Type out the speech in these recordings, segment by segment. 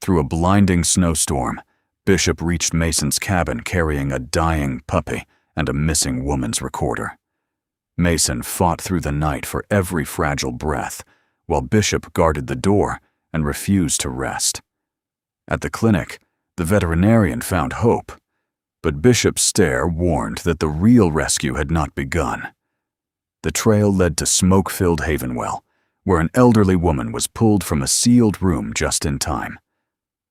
Through a blinding snowstorm, Bishop reached Mason's cabin carrying a dying puppy and a missing woman's recorder. Mason fought through the night for every fragile breath, while Bishop guarded the door and refused to rest. At the clinic, the veterinarian found hope, but Bishop's stare warned that the real rescue had not begun. The trail led to smoke-filled Havenwell, where an elderly woman was pulled from a sealed room just in time.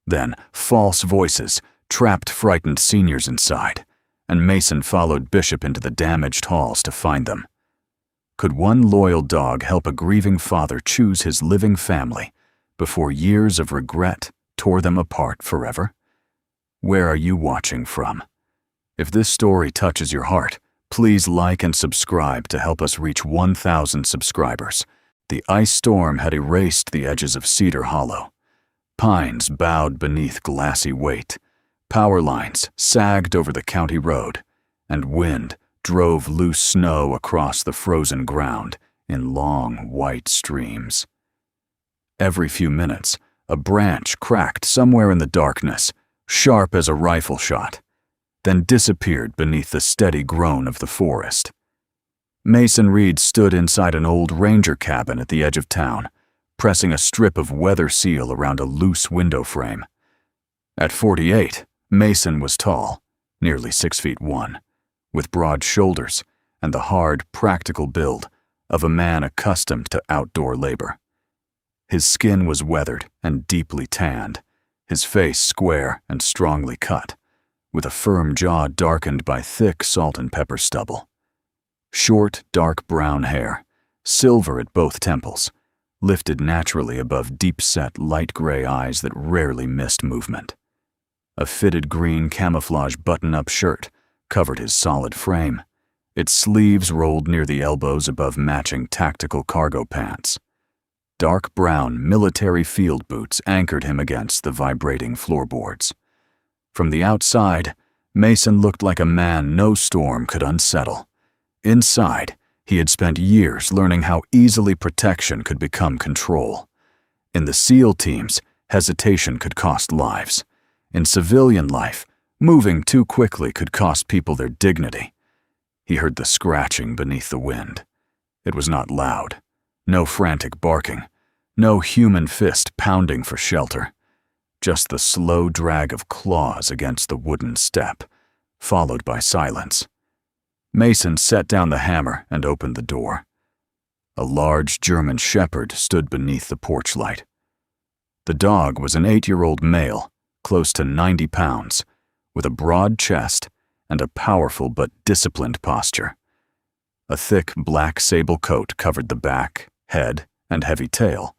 Then, false voices trapped frightened seniors inside, and Mason followed Bishop into the damaged halls to find them. Could one loyal dog help a grieving father choose his living family before years of regret tore them apart forever? Where are you watching from? If this story touches your heart, please like and subscribe to help us reach 1,000 subscribers. The ice storm had erased the edges of Cedar Hollow. Pines bowed beneath glassy weight. Power lines sagged over the county road, and wind drove loose snow across the frozen ground in long, white streams. Every few minutes, a branch cracked somewhere in the darkness, sharp as a rifle shot, then disappeared beneath the steady groan of the forest. Mason Reed stood inside an old ranger cabin at the edge of town, pressing a strip of weather seal around a loose window frame. At 48, Mason was tall, nearly 6'1", with broad shoulders and the hard, practical build of a man accustomed to outdoor labor. His skin was weathered and deeply tanned, his face square and strongly cut, with a firm jaw darkened by thick salt and pepper stubble. Short, dark brown hair, silver at both temples, lifted naturally above deep-set light gray eyes that rarely missed movement. A fitted green camouflage button-up shirt covered his solid frame, its sleeves rolled near the elbows above matching tactical cargo pants. Dark brown military field boots anchored him against the vibrating floorboards. From the outside, Mason looked like a man no storm could unsettle. Inside, he had spent years learning how easily protection could become control. In the SEAL teams, hesitation could cost lives. In civilian life, moving too quickly could cost people their dignity. He heard the scratching beneath the wind. It was not loud. No frantic barking. No human fist pounding for shelter. Just the slow drag of claws against the wooden step, followed by silence. Mason set down the hammer and opened the door. A large German shepherd stood beneath the porch light. The dog was an 8-year-old male, close to 90 pounds, with a broad chest and a powerful but disciplined posture. A thick black sable coat covered the back, head, and heavy tail,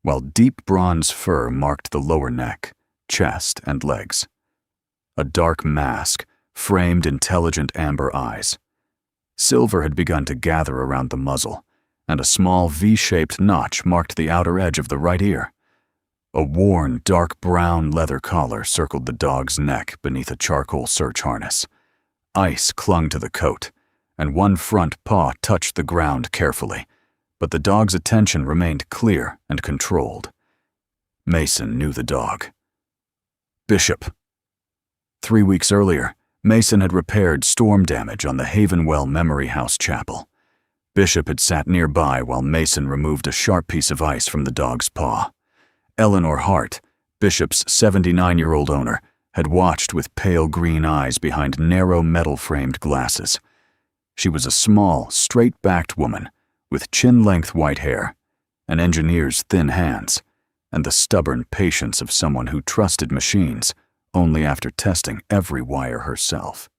while deep bronze fur marked the lower neck, chest, and legs. A dark mask framed intelligent amber eyes. Silver had begun to gather around the muzzle, and a small V-shaped notch marked the outer edge of the right ear. A worn, dark brown leather collar circled the dog's neck beneath a charcoal search harness. Ice clung to the coat, and one front paw touched the ground carefully, but the dog's attention remained clear and controlled. Mason knew the dog. Bishop. 3 weeks earlier, Mason had repaired storm damage on the Havenwell Memory House chapel. Bishop had sat nearby while Mason removed a sharp piece of ice from the dog's paw. Eleanor Hart, Bishop's 79-year-old owner, had watched with pale green eyes behind narrow metal-framed glasses. She was a small, straight-backed woman with chin-length white hair, an engineer's thin hands, and the stubborn patience of someone who trusted machines only after testing every wire herself.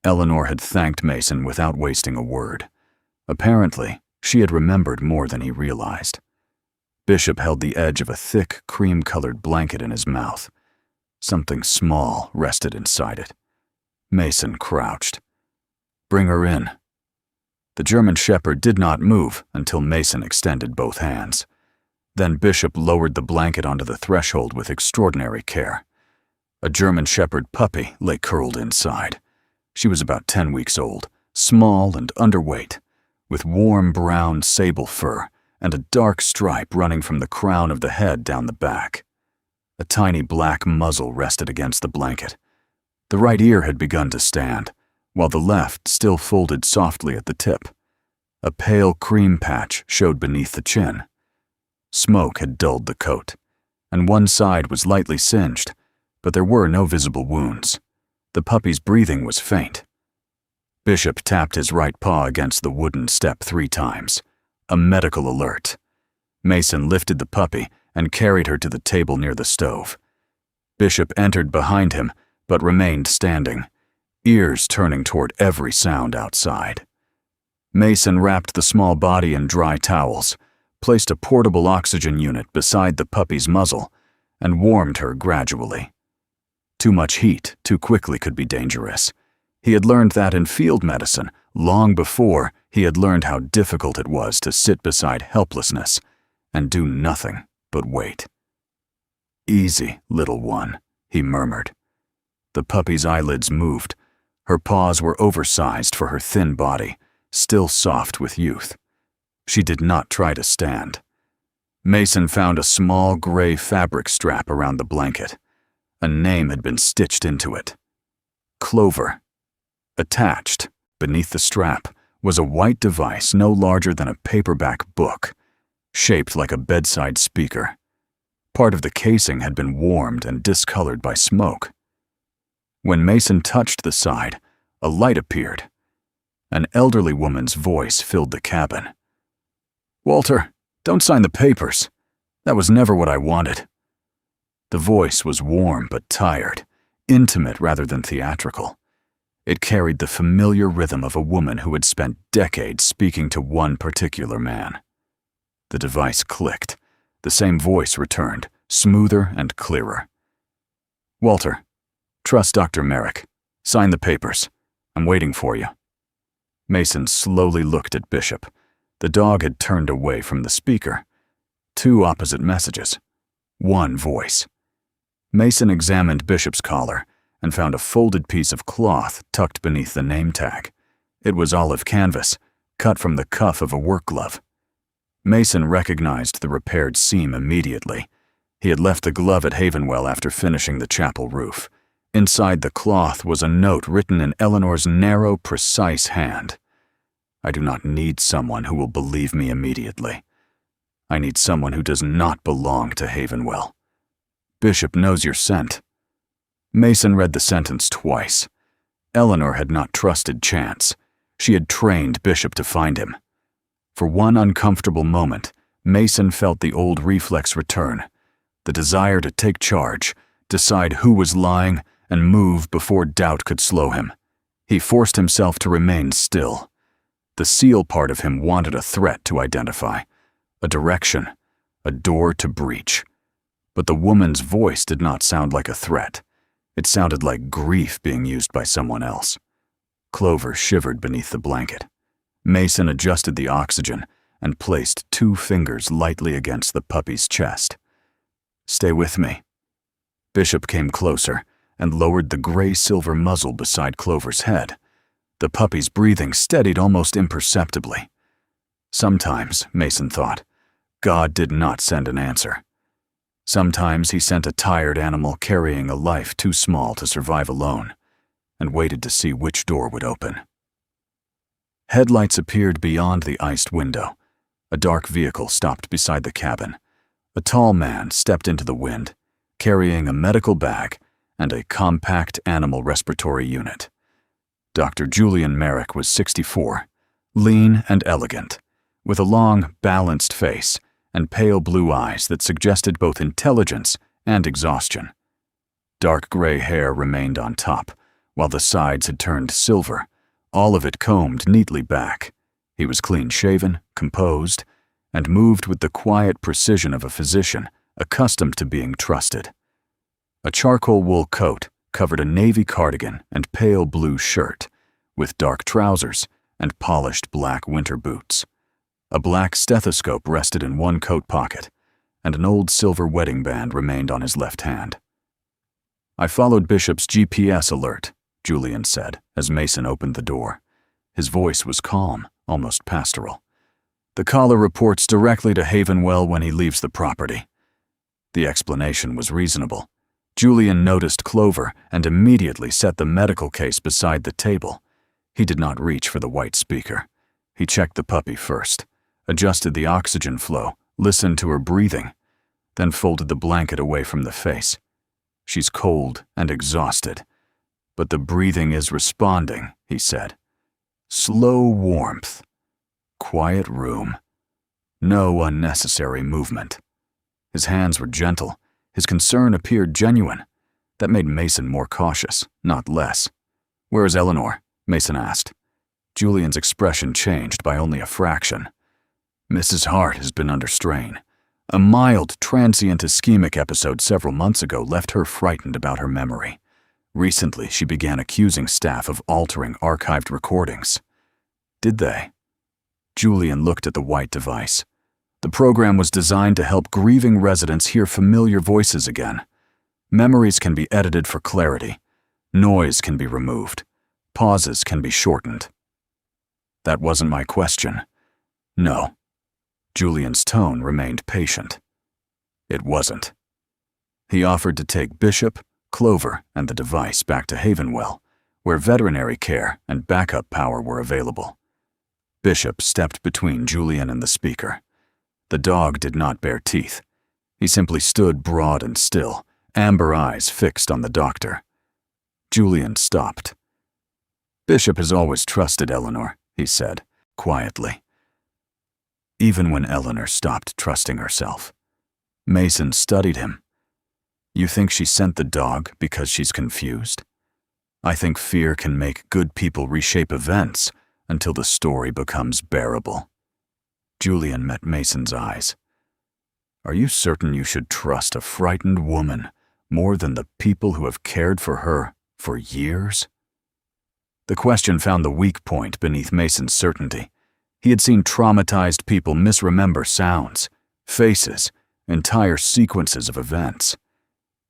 Eleanor had thanked Mason without wasting a word. Apparently, she had remembered more than he realized. Bishop held the edge of a thick, cream-colored blanket in his mouth. Something small rested inside it. Mason crouched. "Bring her in." The German shepherd did not move until Mason extended both hands. Then Bishop lowered the blanket onto the threshold with extraordinary care. A German shepherd puppy lay curled inside. She was about 10 weeks old, small and underweight, with warm brown sable fur and a dark stripe running from the crown of the head down the back. A tiny black muzzle rested against the blanket. The right ear had begun to stand, while the left still folded softly at the tip. A pale cream patch showed beneath the chin. Smoke had dulled the coat, and one side was lightly singed, but there were no visible wounds. The puppy's breathing was faint. Bishop tapped his right paw against the wooden step 3 times. A medical alert. Mason lifted the puppy and carried her to the table near the stove. Bishop entered behind him, but remained standing, ears turning toward every sound outside. Mason wrapped the small body in dry towels, placed a portable oxygen unit beside the puppy's muzzle, and warmed her gradually. Too much heat too quickly could be dangerous. He had learned that in field medicine long before he had learned how difficult it was to sit beside helplessness and do nothing but wait. "Easy, little one," he murmured. The puppy's eyelids moved. Her paws were oversized for her thin body, still soft with youth. She did not try to stand. Mason found a small gray fabric strap around the blanket. A name had been stitched into it. Clover. Attached, beneath the strap, was a white device no larger than a paperback book, shaped like a bedside speaker. Part of the casing had been warmed and discolored by smoke. When Mason touched the side, a light appeared. An elderly woman's voice filled the cabin. "Walter, don't sign the papers. That was never what I wanted." The voice was warm but tired, intimate rather than theatrical. It carried the familiar rhythm of a woman who had spent decades speaking to one particular man. The device clicked. The same voice returned, smoother and clearer. "Walter, trust Dr. Merrick. Sign the papers. I'm waiting for you." Mason slowly looked at Bishop. The dog had turned away from the speaker. 2 opposite messages. 1 voice. Mason examined Bishop's collar and found a folded piece of cloth tucked beneath the name tag. It was olive canvas, cut from the cuff of a work glove. Mason recognized the repaired seam immediately. He had left the glove at Havenwell after finishing the chapel roof. Inside the cloth was a note written in Eleanor's narrow, precise hand. "I do not need someone who will believe me immediately. I need someone who does not belong to Havenwell. Bishop knows your scent." Mason read the sentence twice. Eleanor had not trusted chance. She had trained Bishop to find him. For one uncomfortable moment, Mason felt the old reflex return, the desire to take charge, decide who was lying, and move before doubt could slow him. He forced himself to remain still. The SEAL part of him wanted a threat to identify, a direction, a door to breach. But the woman's voice did not sound like a threat. It sounded like grief being used by someone else. Clover shivered beneath the blanket. Mason adjusted the oxygen and placed 2 fingers lightly against the puppy's chest. "Stay with me." Bishop came closer and lowered the gray-silver muzzle beside Clover's head. The puppy's breathing steadied almost imperceptibly. Sometimes, Mason thought, God did not send an answer. Sometimes he sent a tired animal carrying a life too small to survive alone, and waited to see which door would open. Headlights appeared beyond the iced window. A dark vehicle stopped beside the cabin. A tall man stepped into the wind, carrying a medical bag and a compact animal respiratory unit. Dr. Julian Merrick was 64, lean and elegant, with a long, balanced face and pale blue eyes that suggested both intelligence and exhaustion. Dark gray hair remained on top, while the sides had turned silver, all of it combed neatly back. He was clean-shaven, composed, and moved with the quiet precision of a physician accustomed to being trusted. A charcoal wool coat covered a navy cardigan and pale blue shirt, with dark trousers and polished black winter boots. A black stethoscope rested in one coat pocket, and an old silver wedding band remained on his left hand. "I followed Bishop's GPS alert," Julian said as Mason opened the door. His voice was calm, almost pastoral. "The caller reports directly to Havenwell when he leaves the property. The explanation was reasonable. Julian noticed Clover and immediately set the medical case beside the table. He did not reach for the white speaker. He checked the puppy first, adjusted the oxygen flow, listened to her breathing, then folded the blanket away from the face. She's cold and exhausted, but the breathing is responding, he said. Slow warmth. Quiet room. No unnecessary movement. His hands were gentle. His concern appeared genuine. That made Mason more cautious, not less. "Where is Eleanor?" Mason asked. Julian's expression changed by only a fraction. "Mrs. Hart has been under strain. A mild, transient ischemic episode several months ago left her frightened about her memory. Recently, she began accusing staff of altering archived recordings." "Did they?" Julian looked at the white device. The program was designed to help grieving residents hear familiar voices again. Memories can be edited for clarity. Noise can be removed. Pauses can be shortened. "That wasn't my question." "No." Julian's tone remained patient. "It wasn't." He offered to take Bishop, Clover, and the device back to Havenwell, where veterinary care and backup power were available. Bishop stepped between Julian and the speaker. The dog did not bare teeth. He simply stood broad and still, amber eyes fixed on the doctor. Julian stopped. "Bishop has always trusted Eleanor," he said, quietly. Even when Eleanor stopped trusting herself. Mason studied him. "You think she sent the dog because she's confused? I think fear can make good people reshape events until the story becomes bearable." Julian met Mason's eyes. "Are you certain you should trust a frightened woman more than the people who have cared for her for years?" The question found the weak point beneath Mason's certainty. He had seen traumatized people misremember sounds, faces, entire sequences of events.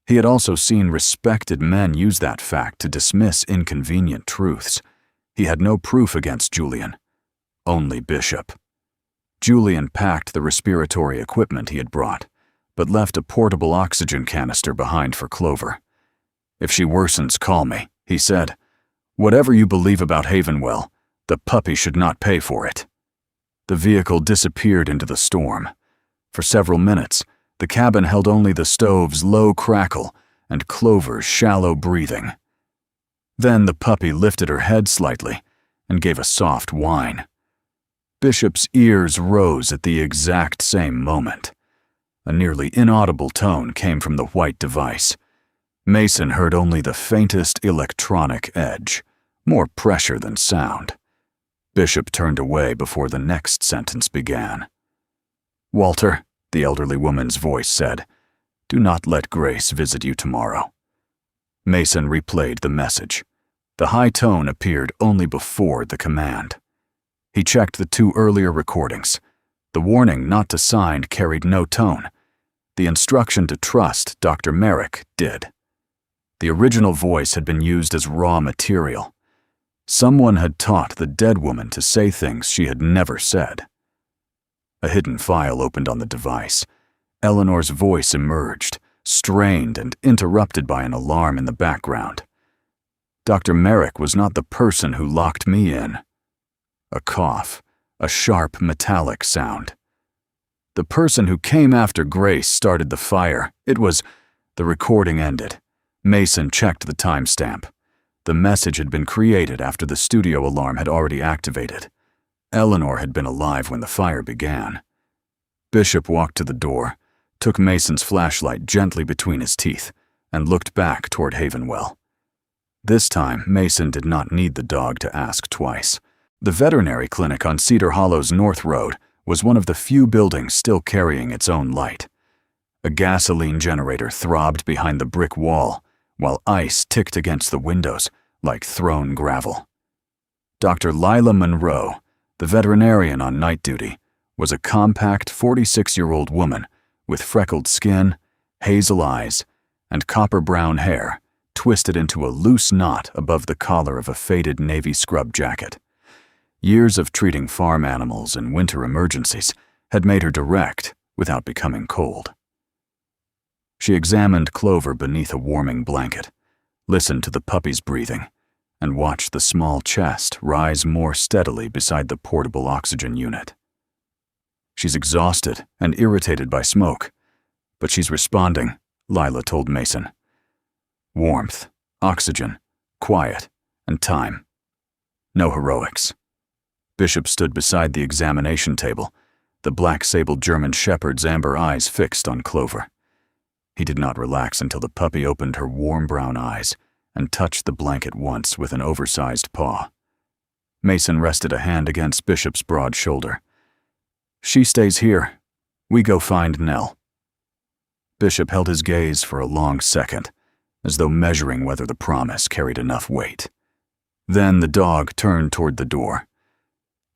He had also seen respected men use that fact to dismiss inconvenient truths. He had no proof against Julian, only Bishop. Julian packed the respiratory equipment he had brought, but left a portable oxygen canister behind for Clover. "If she worsens, call me," he said. "Whatever you believe about Havenwell, the puppy should not pay for it." The vehicle disappeared into the storm. For several minutes, the cabin held only the stove's low crackle and Clover's shallow breathing. Then the puppy lifted her head slightly and gave a soft whine. Bishop's ears rose at the exact same moment. A nearly inaudible tone came from the white device. Mason heard only the faintest electronic edge, more pressure than sound. Bishop turned away before the next sentence began. "Walter," the elderly woman's voice said, "do not let Grace visit you tomorrow." Mason replayed the message. The high tone appeared only before the command. He checked the 2 earlier recordings. The warning not to sign carried no tone. The instruction to trust Dr. Merrick did. The original voice had been used as raw material. Someone had taught the dead woman to say things she had never said. A hidden file opened on the device. Eleanor's voice emerged, strained and interrupted by an alarm in the background. "Dr. Merrick was not the person who locked me in." A cough, a sharp metallic sound. "The person who came after Grace started the fire. It was—" The recording ended. Mason checked the timestamp. The message had been created after the studio alarm had already activated. Eleanor had been alive when the fire began. Bishop walked to the door, took Mason's flashlight gently between his teeth, and looked back toward Havenwell. This time, Mason did not need the dog to ask twice. The veterinary clinic on Cedar Hollow's North Road was one of the few buildings still carrying its own light. A gasoline generator throbbed behind the brick wall, while ice ticked against the windows like thrown gravel. Dr. Lila Monroe, the veterinarian on night duty, was a compact 46-year-old woman with freckled skin, hazel eyes, and copper-brown hair twisted into a loose knot above the collar of a faded navy scrub jacket. Years of treating farm animals and winter emergencies had made her direct without becoming cold. She examined Clover beneath a warming blanket, listened to the puppy's breathing, and watched the small chest rise more steadily beside the portable oxygen unit. She's exhausted and irritated by smoke, but she's responding, Lila told Mason. Warmth, oxygen, quiet, and time. No heroics. Bishop stood beside the examination table, the black-sabled German shepherd's amber eyes fixed on Clover. He did not relax until the puppy opened her warm brown eyes and touched the blanket once with an oversized paw. Mason rested a hand against Bishop's broad shoulder. She stays here. We go find Nell. Bishop held his gaze for a long second, as though measuring whether the promise carried enough weight. Then the dog turned toward the door.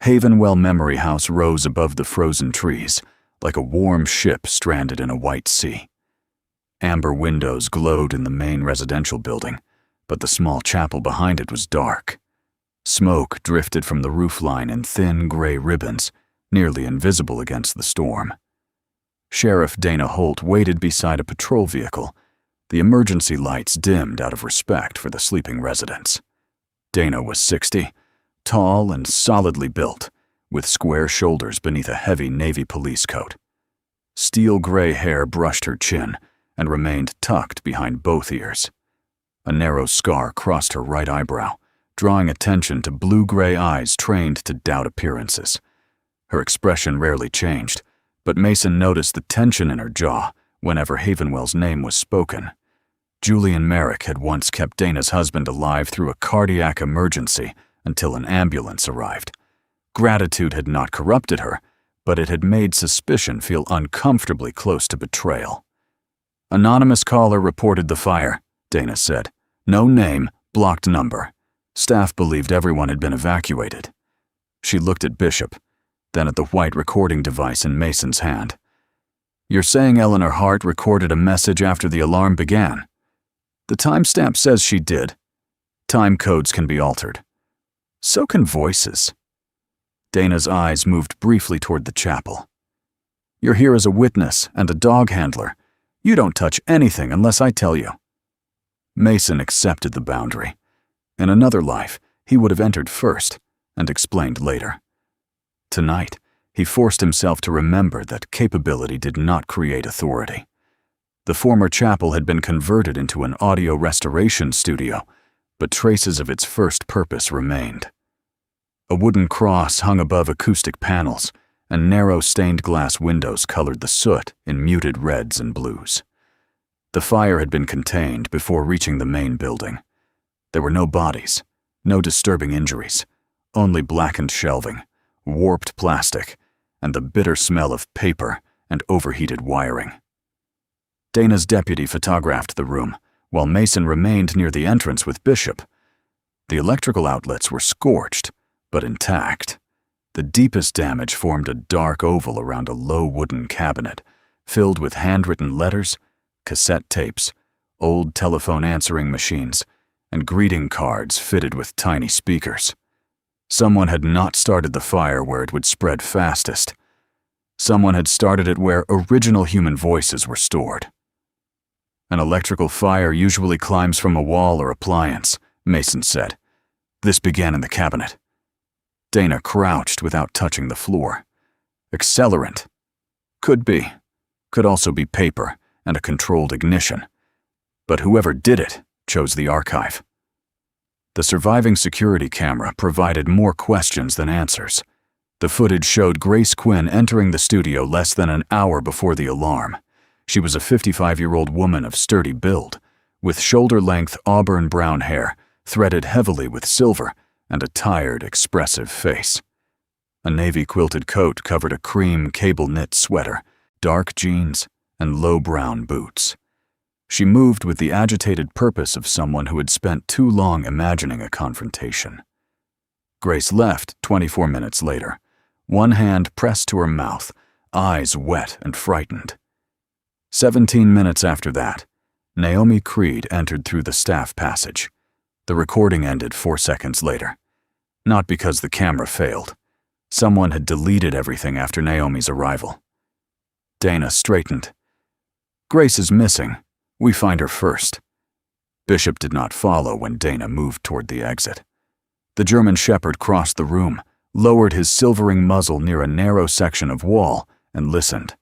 Havenwell Memory House rose above the frozen trees, like a warm ship stranded in a white sea. Amber windows glowed in the main residential building, but the small chapel behind it was dark. Smoke drifted from the roofline in thin gray ribbons, nearly invisible against the storm. Sheriff Dana Holt waited beside a patrol vehicle, the emergency lights dimmed out of respect for the sleeping residents. Dana was 60, tall and solidly built, with square shoulders beneath a heavy Navy police coat. Steel gray hair brushed her chin and remained tucked behind both ears. A narrow scar crossed her right eyebrow, drawing attention to blue-gray eyes trained to doubt appearances. Her expression rarely changed, but Mason noticed the tension in her jaw whenever Havenwell's name was spoken. Julian Merrick had once kept Dana's husband alive through a cardiac emergency until an ambulance arrived. Gratitude had not corrupted her, but it had made suspicion feel uncomfortably close to betrayal. Anonymous caller reported the fire, Dana said. No name, blocked number. Staff believed everyone had been evacuated. She looked at Bishop, then at the white recording device in Mason's hand. You're saying Eleanor Hart recorded a message after the alarm began? The timestamp says she did. Time codes can be altered. So can voices. Dana's eyes moved briefly toward the chapel. You're here as a witness and a dog handler. You don't touch anything unless I tell you. Mason accepted the boundary. In another life, he would have entered first and explained later. Tonight, he forced himself to remember that capability did not create authority. The former chapel had been converted into an audio restoration studio, but traces of its first purpose remained. A wooden cross hung above acoustic panels, and narrow stained glass windows colored the soot in muted reds and blues. The fire had been contained before reaching the main building. There were no bodies, no disturbing injuries, only blackened shelving, warped plastic, and the bitter smell of paper and overheated wiring. Dana's deputy photographed the room, while Mason remained near the entrance with Bishop. The electrical outlets were scorched, but intact. The deepest damage formed a dark oval around a low wooden cabinet, filled with handwritten letters, cassette tapes, old telephone answering machines, and greeting cards fitted with tiny speakers. Someone had not started the fire where it would spread fastest. Someone had started it where original human voices were stored. An electrical fire usually climbs from a wall or appliance, Mason said. This began in the cabinet. Dana crouched without touching the floor. Accelerant. Could be. Could also be paper and a controlled ignition. But whoever did it chose the archive. The surviving security camera provided more questions than answers. The footage showed Grace Quinn entering the studio less than an hour before the alarm. She was a 55-year-old woman of sturdy build, with shoulder-length auburn brown hair threaded heavily with silver and a tired, expressive face. A navy-quilted coat covered a cream cable-knit sweater, dark jeans, and low brown boots. She moved with the agitated purpose of someone who had spent too long imagining a confrontation. Grace left 24 minutes later, one hand pressed to her mouth, eyes wet and frightened. 17 minutes after that, Naomi Creed entered through the staff passage. The recording ended 4 seconds later. Not because the camera failed. Someone had deleted everything after Naomi's arrival. Dana straightened. Grace is missing. We find her first." Bishop did not follow when Dana moved toward the exit. The German shepherd crossed the room, lowered his silvering muzzle near a narrow section of wall, and listened.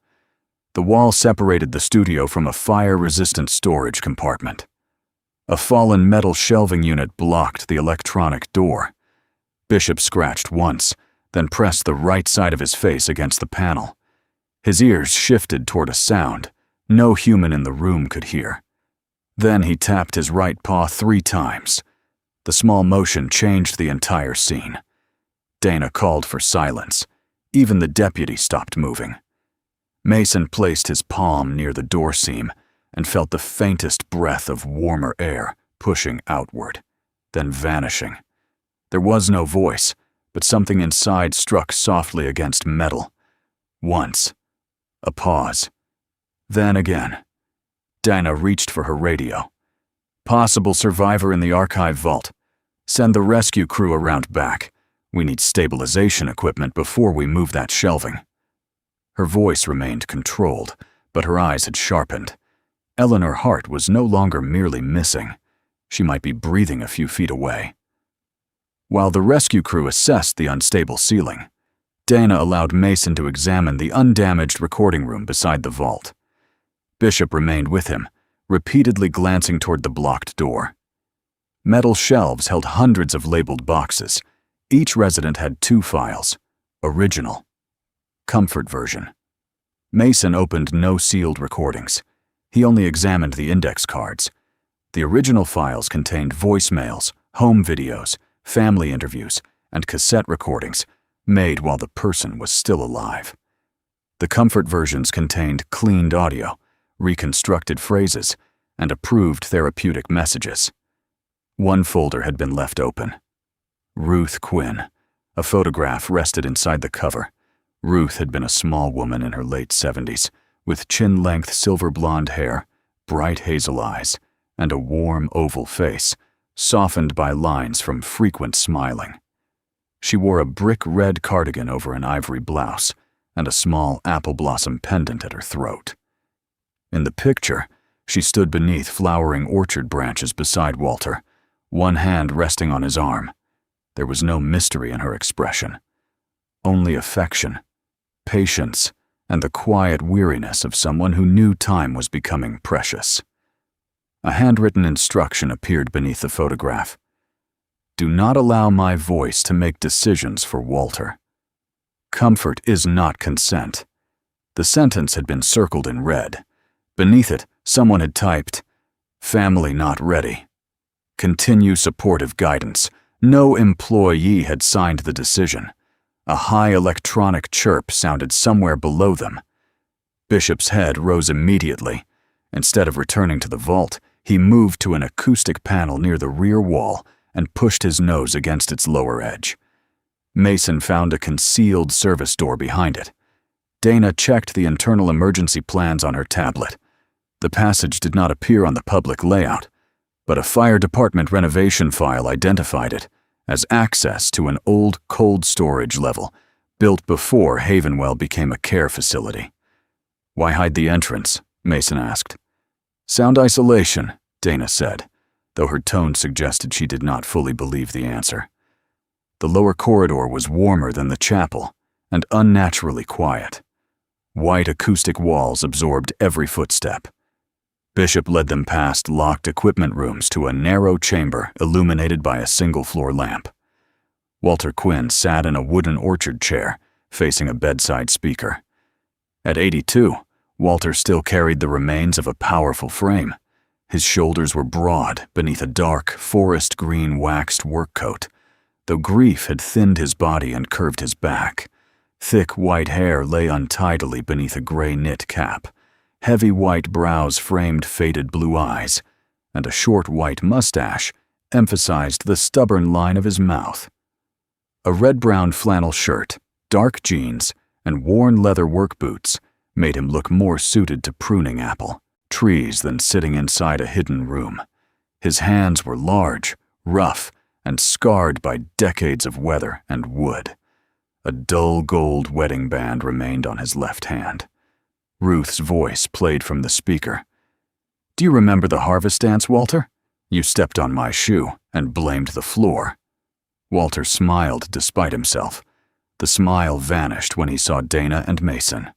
The wall separated the studio from a fire-resistant storage compartment. A fallen metal shelving unit blocked the electronic door. Bishop scratched once, then pressed the right side of his face against the panel. His ears shifted toward a sound no human in the room could hear. Then he tapped his right paw 3 times. The small motion changed the entire scene. Dana called for silence. Even the deputy stopped moving. Mason placed his palm near the door seam and felt the faintest breath of warmer air pushing outward, then vanishing. There was no voice, but something inside struck softly against metal. Once. A pause. Then again. Dana reached for her radio. "Possible survivor in the archive vault. Send the rescue crew around back. We need stabilization equipment before we move that shelving." Her voice remained controlled, but her eyes had sharpened. Eleanor Hart was no longer merely missing. She might be breathing a few feet away. While the rescue crew assessed the unstable ceiling, Dana allowed Mason to examine the undamaged recording room beside the vault. Bishop remained with him, repeatedly glancing toward the blocked door. Metal shelves held hundreds of labeled boxes. Each resident had 2 files: original, comfort version. Mason opened no sealed recordings. He only examined the index cards. The original files contained voicemails, home videos, family interviews, and cassette recordings made while the person was still alive. The comfort versions contained cleaned audio, reconstructed phrases, and approved therapeutic messages. One folder had been left open. Ruth Quinn. A photograph rested inside the cover. Ruth had been a small woman in her late 70s, with chin-length silver blonde hair, bright hazel eyes, and a warm oval face, softened by lines from frequent smiling. She wore a brick red cardigan over an ivory blouse and a small apple blossom pendant at her throat. In the picture, she stood beneath flowering orchard branches beside Walter, one hand resting on his arm. There was no mystery in her expression, only affection, patience, and the quiet weariness of someone who knew time was becoming precious. A handwritten instruction appeared beneath the photograph. "Do not allow my voice to make decisions for Walter. Comfort is not consent." The sentence had been circled in red. Beneath it, someone had typed, "Family not ready. Continue supportive guidance." No employee had signed the decision. A high electronic chirp sounded somewhere below them. Bishop's head rose immediately. Instead of returning to the vault, he moved to an acoustic panel near the rear wall and pushed his nose against its lower edge. Mason found a concealed service door behind it. Dana checked the internal emergency plans on her tablet. The passage did not appear on the public layout, but a fire department renovation file identified it as access to an old cold storage level built before Havenwell became a care facility. "Why hide the entrance?" Mason asked. "Sound isolation," Dana said, though her tone suggested she did not fully believe the answer. The lower corridor was warmer than the chapel and unnaturally quiet. White acoustic walls absorbed every footstep. Bishop led them past locked equipment rooms to a narrow chamber illuminated by a single-floor lamp. Walter Quinn sat in a wooden orchard chair, facing a bedside speaker. At 82, Walter still carried the remains of a powerful frame. His shoulders were broad beneath a dark, forest green waxed work coat, though grief had thinned his body and curved his back. Thick white hair lay untidily beneath a gray knit cap. Heavy white brows framed faded blue eyes, and a short white mustache emphasized the stubborn line of his mouth. A red-brown flannel shirt, dark jeans, and worn leather work boots made him look more suited to pruning apple trees than sitting inside a hidden room. His hands were large, rough, and scarred by decades of weather and wood. A dull gold wedding band remained on his left hand. Ruth's voice played from the speaker. "Do you remember the harvest dance, Walter? You stepped on my shoe and blamed the floor." Walter smiled despite himself. The smile vanished when he saw Dana and Mason.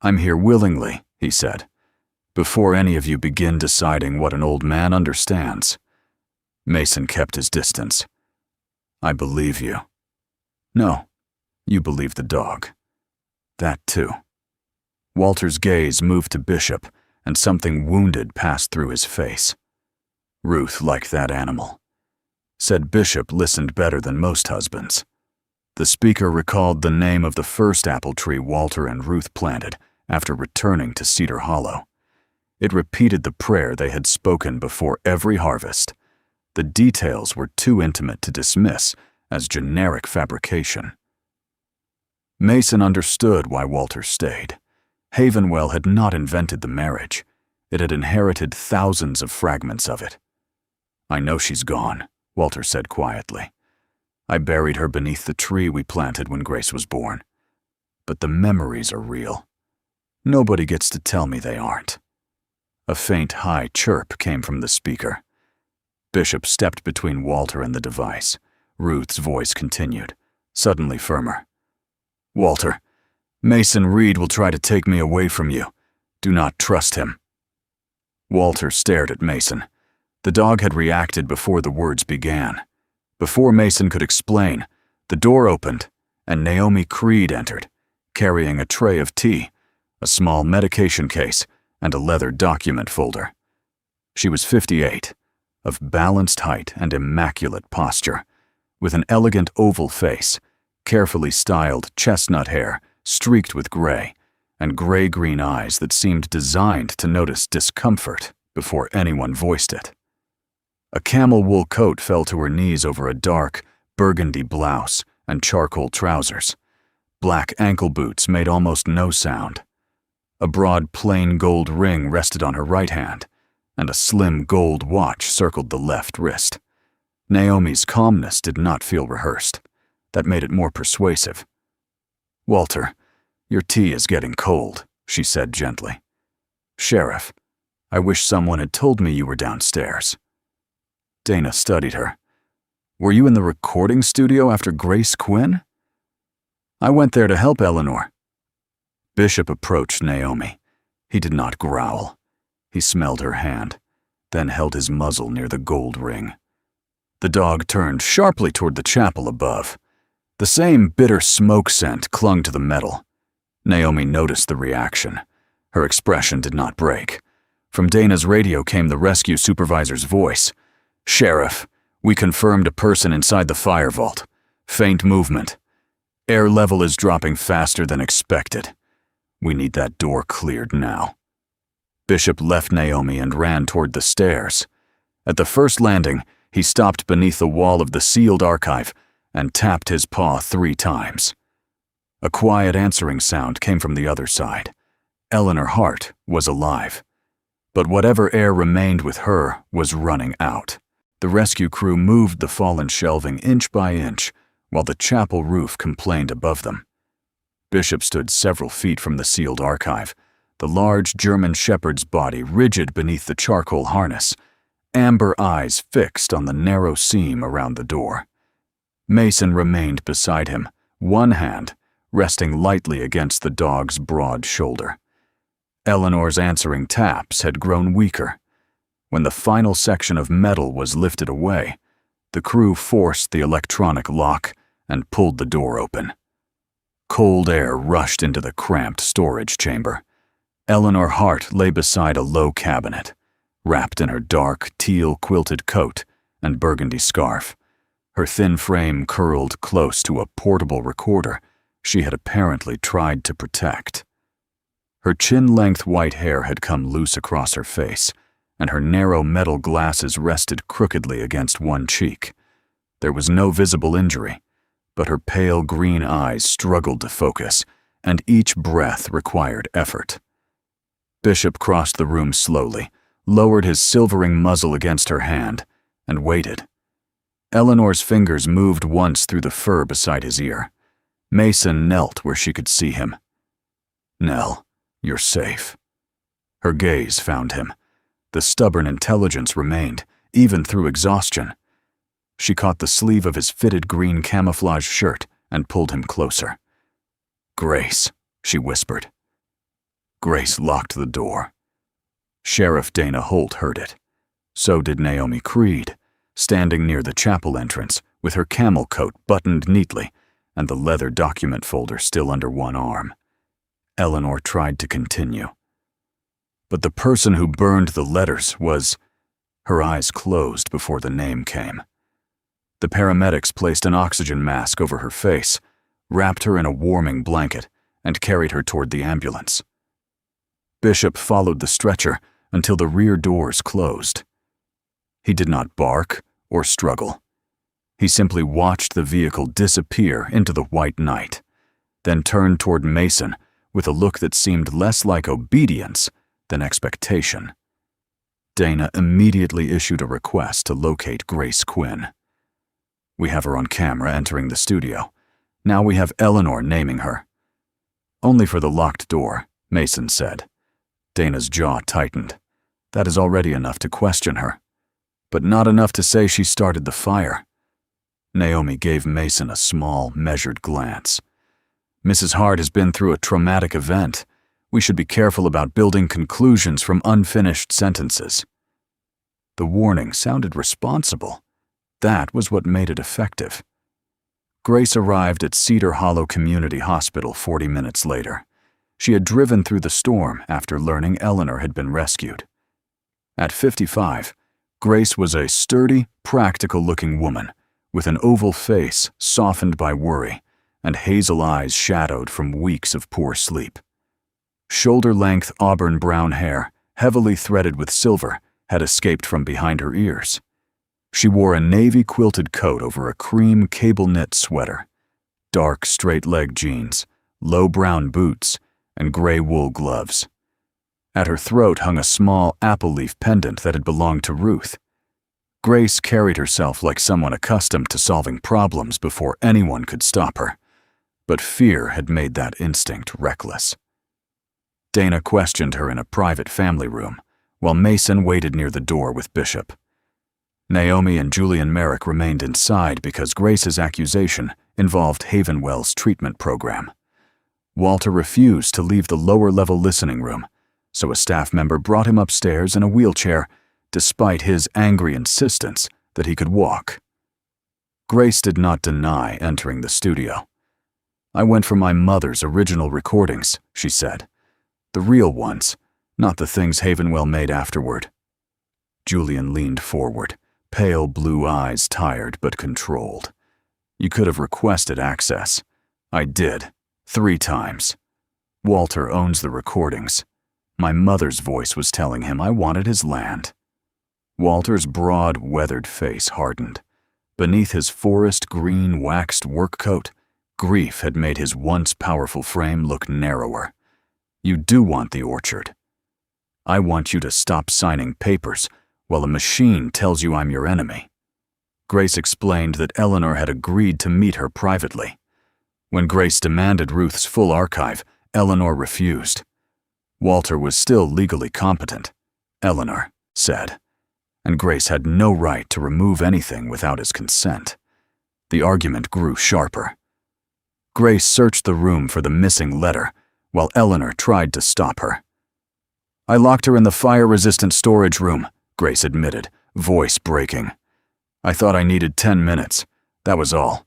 "I'm here willingly," he said, "before any of you begin deciding what an old man understands." Mason kept his distance. "I believe you." "No, you believe the dog." "That too." Walter's gaze moved to Bishop, and something wounded passed through his face. Ruth liked that animal. Said Bishop listened better than most husbands. The speaker recalled the name of the first apple tree Walter and Ruth planted after returning to Cedar Hollow. It repeated the prayer they had spoken before every harvest. The details were too intimate to dismiss as generic fabrication. Mason understood why Walter stayed. Havenwell had not invented the marriage. It had inherited thousands of fragments of it. "I know she's gone," Walter said quietly. "I buried her beneath the tree we planted when Grace was born. But the memories are real. Nobody gets to tell me they aren't." A faint high chirp came from the speaker. Bishop stepped between Walter and the device. Ruth's voice continued, suddenly firmer. "Walter, Mason Reed will try to take me away from you. Do not trust him." Walter stared at Mason. The dog had reacted before the words began. Before Mason could explain, the door opened, and Naomi Creed entered, carrying a tray of tea, a small medication case, and a leather document folder. She was 58, of balanced height and immaculate posture, with an elegant oval face, carefully styled chestnut hair streaked with gray, and gray-green eyes that seemed designed to notice discomfort before anyone voiced it. A camel wool coat fell to her knees over a dark, burgundy blouse and charcoal trousers. Black ankle boots made almost no sound. A broad plain gold ring rested on her right hand, and a slim gold watch circled the left wrist. Naomi's calmness did not feel rehearsed. That made it more persuasive. "Walter, your tea is getting cold," she said gently. "Sheriff, I wish someone had told me you were downstairs." Dana studied her. "Were you in the recording studio after Grace Quinn?" "I went there to help Eleanor." Bishop approached Naomi. He did not growl. He smelled her hand, then held his muzzle near the gold ring. The dog turned sharply toward the chapel above. The same bitter smoke scent clung to the metal. Naomi noticed the reaction. Her expression did not break. From Dana's radio came the rescue supervisor's voice. "Sheriff, we confirmed a person inside the fire vault. Faint movement. Air level is dropping faster than expected. We need that door cleared now." Bishop left Naomi and ran toward the stairs. At the first landing, he stopped beneath the wall of the sealed archive and tapped his paw 3 times. A quiet answering sound came from the other side. Eleanor Hart was alive. But whatever air remained with her was running out. The rescue crew moved the fallen shelving inch by inch, while the chapel roof complained above them. Bishop stood several feet from the sealed archive, the large German shepherd's body rigid beneath the charcoal harness, amber eyes fixed on the narrow seam around the door. Mason remained beside him, one hand resting lightly against the dog's broad shoulder. Eleanor's answering taps had grown weaker. When the final section of metal was lifted away, the crew forced the electronic lock and pulled the door open. Cold air rushed into the cramped storage chamber. Eleanor Hart lay beside a low cabinet, wrapped in her dark, teal-quilted coat and burgundy scarf. Her thin frame curled close to a portable recorder she had apparently tried to protect. Her chin-length white hair had come loose across her face, and her narrow metal glasses rested crookedly against one cheek. There was no visible injury, but her pale green eyes struggled to focus, and each breath required effort. Bishop crossed the room slowly, lowered his silvering muzzle against her hand, and waited. Eleanor's fingers moved once through the fur beside his ear. Mason knelt where she could see him. "Nell, You're safe." Her gaze found him. The stubborn intelligence remained, even through exhaustion. She caught the sleeve of his fitted green camouflage shirt and pulled him closer. "Grace," she whispered. Grace locked the door. Sheriff Dana Holt heard it. So did Naomi Creed, standing near the chapel entrance with her camel coat buttoned neatly and the leather document folder still under one arm. Eleanor tried to continue. But the person who burned the letters was... Her eyes closed before the name came. The paramedics placed an oxygen mask over her face, wrapped her in a warming blanket, and carried her toward the ambulance. Bishop followed the stretcher until the rear doors closed. He did not bark or struggle. He simply watched the vehicle disappear into the white night, then turned toward Mason with a look that seemed less like obedience than expectation. Dana immediately issued a request to locate Grace Quinn. "We have her on camera entering the studio. Now we have Eleanor naming her." "Only for the locked door," Mason said. Dana's jaw tightened. That is already enough to question her, but not enough to say she started the fire. Naomi gave Mason a small, measured glance. "Mrs. Hart has been through a traumatic event. We should be careful about building conclusions from unfinished sentences." The warning sounded responsible. That was what made it effective. Grace arrived at Cedar Hollow Community Hospital 40 minutes later. She had driven through the storm after learning Eleanor had been rescued. At 55, Grace was a sturdy, practical-looking woman with an oval face softened by worry and hazel eyes shadowed from weeks of poor sleep. Shoulder-length auburn brown hair, heavily threaded with silver, had escaped from behind her ears. She wore a navy quilted coat over a cream cable-knit sweater, dark straight-leg jeans, low brown boots, and gray wool gloves. At her throat hung a small apple-leaf pendant that had belonged to Ruth. Grace carried herself like someone accustomed to solving problems before anyone could stop her, but fear had made that instinct reckless. Dana questioned her in a private family room, while Mason waited near the door with Bishop. Naomi and Julian Merrick remained inside because Grace's accusation involved Havenwell's treatment program. Walter refused to leave the lower-level listening room, so a staff member brought him upstairs in a wheelchair, despite his angry insistence that he could walk. Grace did not deny entering the studio. "I went for my mother's original recordings," she said. "The real ones, not the things Havenwell made afterward." Julian leaned forward, pale blue eyes tired but controlled. "You could have requested access. I did, 3 times. Walter owns the recordings. My mother's voice was telling him I wanted his land." Walter's broad, weathered face hardened. Beneath his forest green waxed work coat, grief had made his once powerful frame look narrower. "You do want the orchard. I want you to stop signing papers while a machine tells you I'm your enemy." Grace explained that Eleanor had agreed to meet her privately. When Grace demanded Ruth's full archive, Eleanor refused. Walter was still legally competent, Eleanor said, and Grace had no right to remove anything without his consent. The argument grew sharper. Grace searched the room for the missing letter, while Eleanor tried to stop her. "I locked her in the fire-resistant storage room," Grace admitted, voice breaking. "I thought I needed 10 minutes. That was all."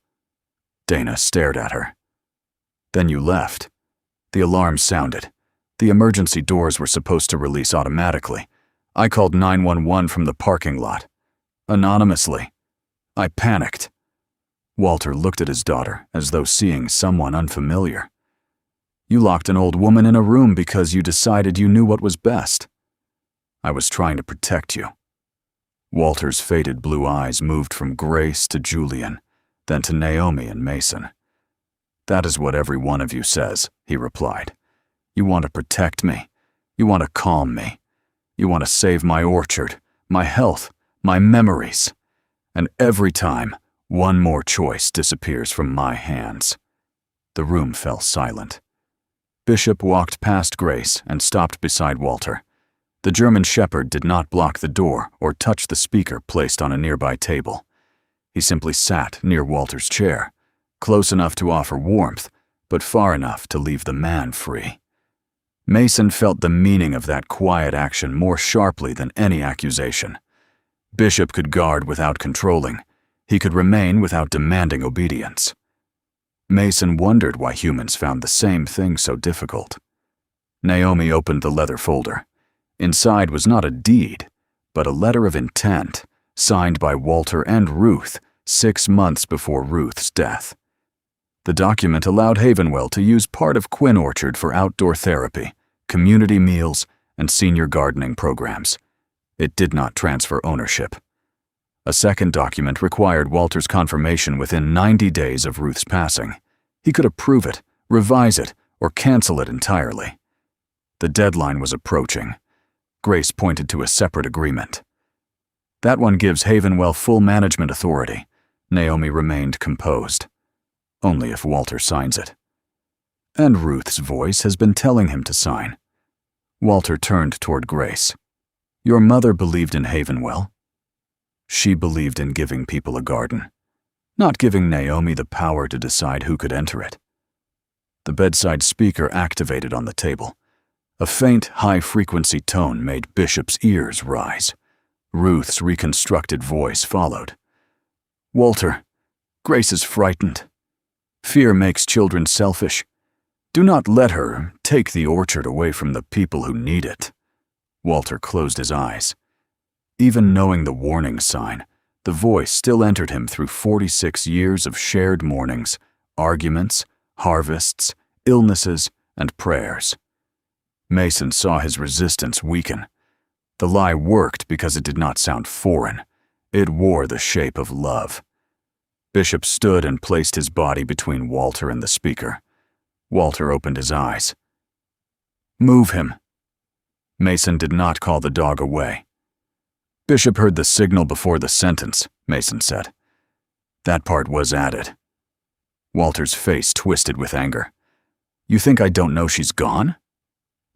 Dana stared at her. "Then you left." The alarm sounded. The emergency doors were supposed to release automatically. I called 911 from the parking lot. Anonymously. I panicked. Walter looked at his daughter as though seeing someone unfamiliar. "You locked an old woman in a room because you decided you knew what was best." "I was trying to protect you." Walter's faded blue eyes moved from Grace to Julian, then to Naomi and Mason. "That is what every one of you says," he replied. "You want to protect me. You want to calm me. You want to save my orchard, my health, my memories. And every time, one more choice disappears from my hands." The room fell silent. Bishop walked past Grace and stopped beside Walter. The German shepherd did not block the door or touch the speaker placed on a nearby table. He simply sat near Walter's chair, close enough to offer warmth, but far enough to leave the man free. Mason felt the meaning of that quiet action more sharply than any accusation. Bishop could guard without controlling. He could remain without demanding obedience. Mason wondered why humans found the same thing so difficult. Naomi opened the leather folder. Inside was not a deed, but a letter of intent, signed by Walter and Ruth 6 months before Ruth's death. The document allowed Havenwell to use part of Quinn Orchard for outdoor therapy, community meals, and senior gardening programs. It did not transfer ownership. A second document required Walter's confirmation within 90 days of Ruth's passing. He could approve it, revise it, or cancel it entirely. The deadline was approaching. Grace pointed to a separate agreement. That one gives Havenwell full management authority. Naomi remained composed. Only if Walter signs it. And Ruth's voice has been telling him to sign. Walter turned toward Grace. Your mother believed in Havenwell. She believed in giving people a garden, not giving Naomi the power to decide who could enter it. The bedside speaker activated on the table. A faint, high-frequency tone made Bishop's ears rise. Ruth's reconstructed voice followed. Walter, Grace is frightened. Fear makes children selfish. Do not let her take the orchard away from the people who need it. Walter closed his eyes. Even knowing the warning sign, the voice still entered him through 46 years of shared mornings, arguments, harvests, illnesses, and prayers. Mason saw his resistance weaken. The lie worked because it did not sound foreign. It wore the shape of love. Bishop stood and placed his body between Walter and the speaker. Walter opened his eyes. Move him. Mason did not call the dog away. Bishop heard the signal before the sentence, Mason said. That part was added. Walter's face twisted with anger. You think I don't know she's gone?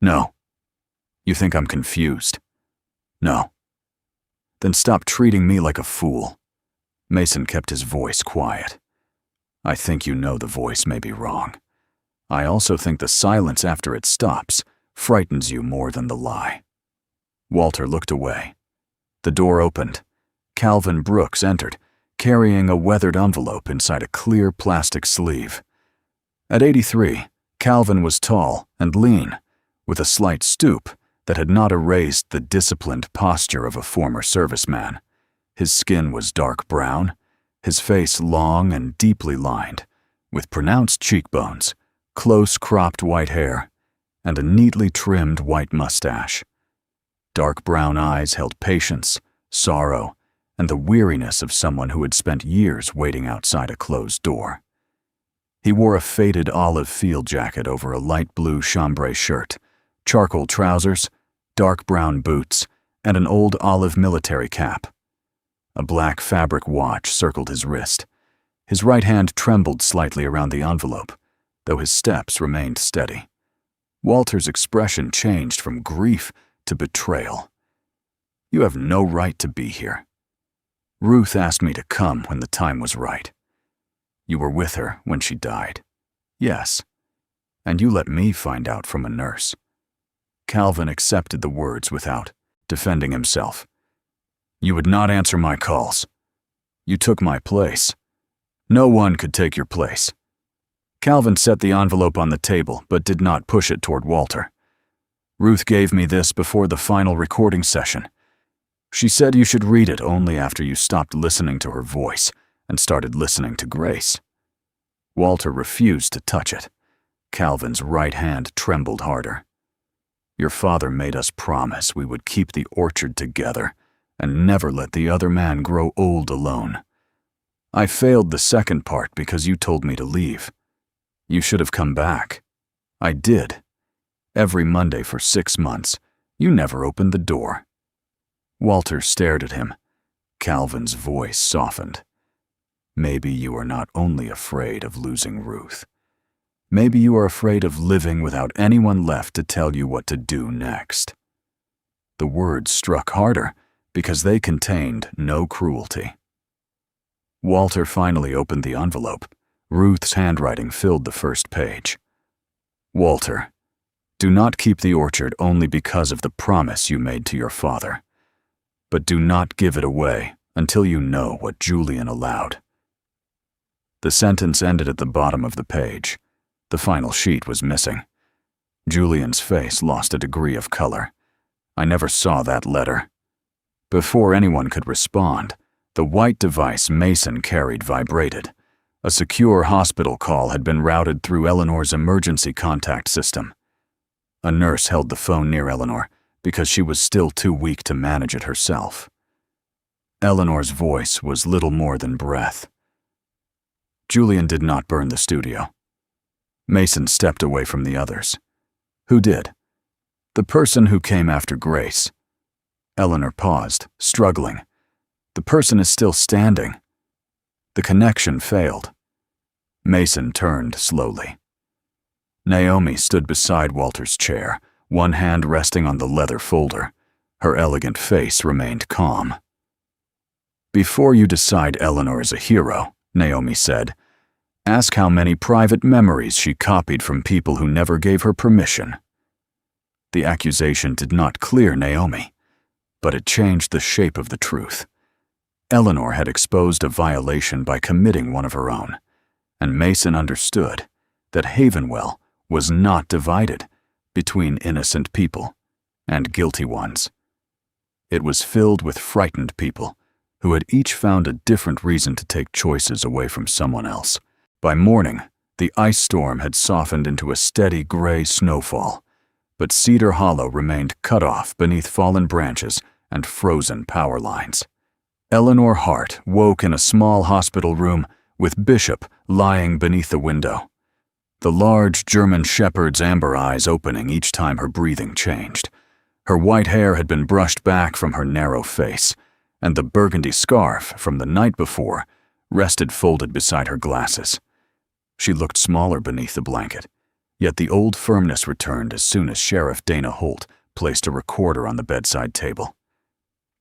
No. You think I'm confused? No. Then stop treating me like a fool. Mason kept his voice quiet. I think you know the voice may be wrong. I also think the silence after it stops frightens you more than the lie. Walter looked away. The door opened. Calvin Brooks entered, carrying a weathered envelope inside a clear plastic sleeve. At 83, Calvin was tall and lean, with a slight stoop that had not erased the disciplined posture of a former serviceman. His skin was dark brown, his face long and deeply lined, with pronounced cheekbones, close-cropped white hair, and a neatly trimmed white mustache. Dark brown eyes held patience, sorrow, and the weariness of someone who had spent years waiting outside a closed door. He wore a faded olive field jacket over a light blue chambray shirt, charcoal trousers, dark brown boots, and an old olive military cap. A black fabric watch circled his wrist. His right hand trembled slightly around the envelope, though his steps remained steady. Walter's expression changed from grief to betrayal. You have no right to be here. Ruth asked me to come when the time was right. You were with her when she died. Yes. And you let me find out from a nurse. Calvin accepted the words without defending himself. You would not answer my calls. You took my place. No one could take your place. Calvin set the envelope on the table, but did not push it toward Walter. Ruth gave me this before the final recording session. She said you should read it only after you stopped listening to her voice and started listening to Grace. Walter refused to touch it. Calvin's right hand trembled harder. Your father made us promise we would keep the orchard together and never let the other man grow old alone. I failed the second part because you told me to leave. You should have come back. I did. Every Monday for 6 months, you never opened the door. Walter stared at him. Calvin's voice softened. Maybe you are not only afraid of losing Ruth. Maybe you are afraid of living without anyone left to tell you what to do next." The words struck harder because they contained no cruelty. Walter finally opened the envelope. Ruth's handwriting filled the first page. "Walter, do not keep the orchard only because of the promise you made to your father. But do not give it away until you know what Julian allowed." The sentence ended at the bottom of the page. The final sheet was missing. Julian's face lost a degree of color. "I never saw that letter." Before anyone could respond, the white device Mason carried vibrated. A secure hospital call had been routed through Eleanor's emergency contact system. A nurse held the phone near Eleanor because she was still too weak to manage it herself. Eleanor's voice was little more than breath. Julian did not burn the studio. Mason stepped away from the others. Who did? The person who came after Grace. Eleanor paused, struggling. The person is still standing. The connection failed. Mason turned slowly. Naomi stood beside Walter's chair, one hand resting on the leather folder. Her elegant face remained calm. "Before you decide Eleanor is a hero," Naomi said, "ask how many private memories she copied from people who never gave her permission." The accusation did not clear Naomi, but it changed the shape of the truth. Eleanor had exposed a violation by committing one of her own, and Mason understood that Havenwell was not divided between innocent people and guilty ones. It was filled with frightened people who had each found a different reason to take choices away from someone else. By morning, the ice storm had softened into a steady gray snowfall, but Cedar Hollow remained cut off beneath fallen branches and frozen power lines. Eleanor Hart woke in a small hospital room with Bishop lying beneath the window, the large German shepherd's amber eyes opening each time her breathing changed. Her white hair had been brushed back from her narrow face, and the burgundy scarf from the night before rested folded beside her glasses. She looked smaller beneath the blanket, yet the old firmness returned as soon as Sheriff Dana Holt placed a recorder on the bedside table.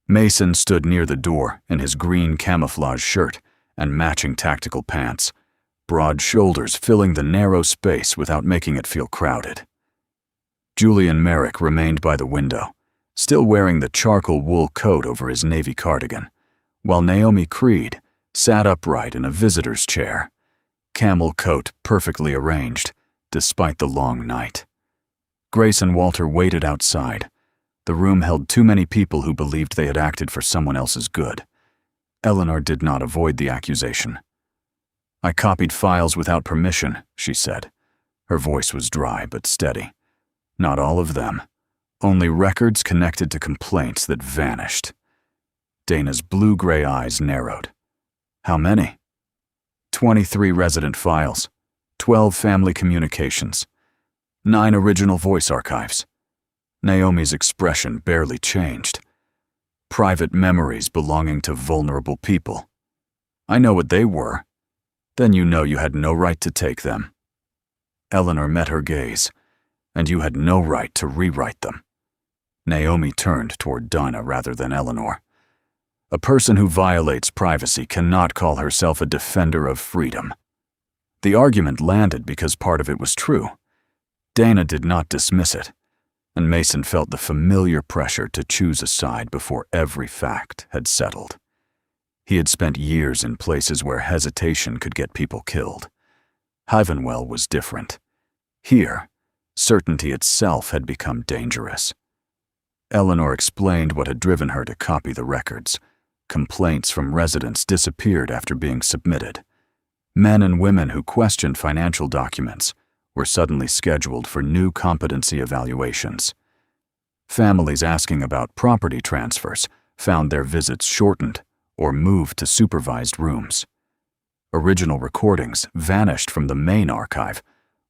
Mason stood near the door in his green camouflage shirt and matching tactical pants, broad shoulders filling the narrow space without making it feel crowded. Julian Merrick remained by the window, still wearing the charcoal wool coat over his navy cardigan, while Naomi Creed sat upright in a visitor's chair, camel coat perfectly arranged, despite the long night. Grace and Walter waited outside. The room held too many people who believed they had acted for someone else's good. Eleanor did not avoid the accusation. "I copied files without permission," she said. Her voice was dry but steady. "Not all of them. Only records connected to complaints that vanished." Dana's blue-gray eyes narrowed. "How many?" 23 resident files, 12 family communications, 9 original voice archives. Naomi's expression barely changed. "Private memories belonging to vulnerable people. I know what they were. Then you know you had no right to take them." Eleanor met her gaze, "And you had no right to rewrite them." Naomi turned toward Donna rather than Eleanor. "A person who violates privacy cannot call herself a defender of freedom." The argument landed because part of it was true. Dana did not dismiss it, and Mason felt the familiar pressure to choose a side before every fact had settled. He had spent years in places where hesitation could get people killed. Havenwell was different. Here, certainty itself had become dangerous. Eleanor explained what had driven her to copy the records. Complaints from residents disappeared after being submitted. Men and women who questioned financial documents were suddenly scheduled for new competency evaluations. Families asking about property transfers found their visits shortened or moved to supervised rooms. Original recordings vanished from the main archive,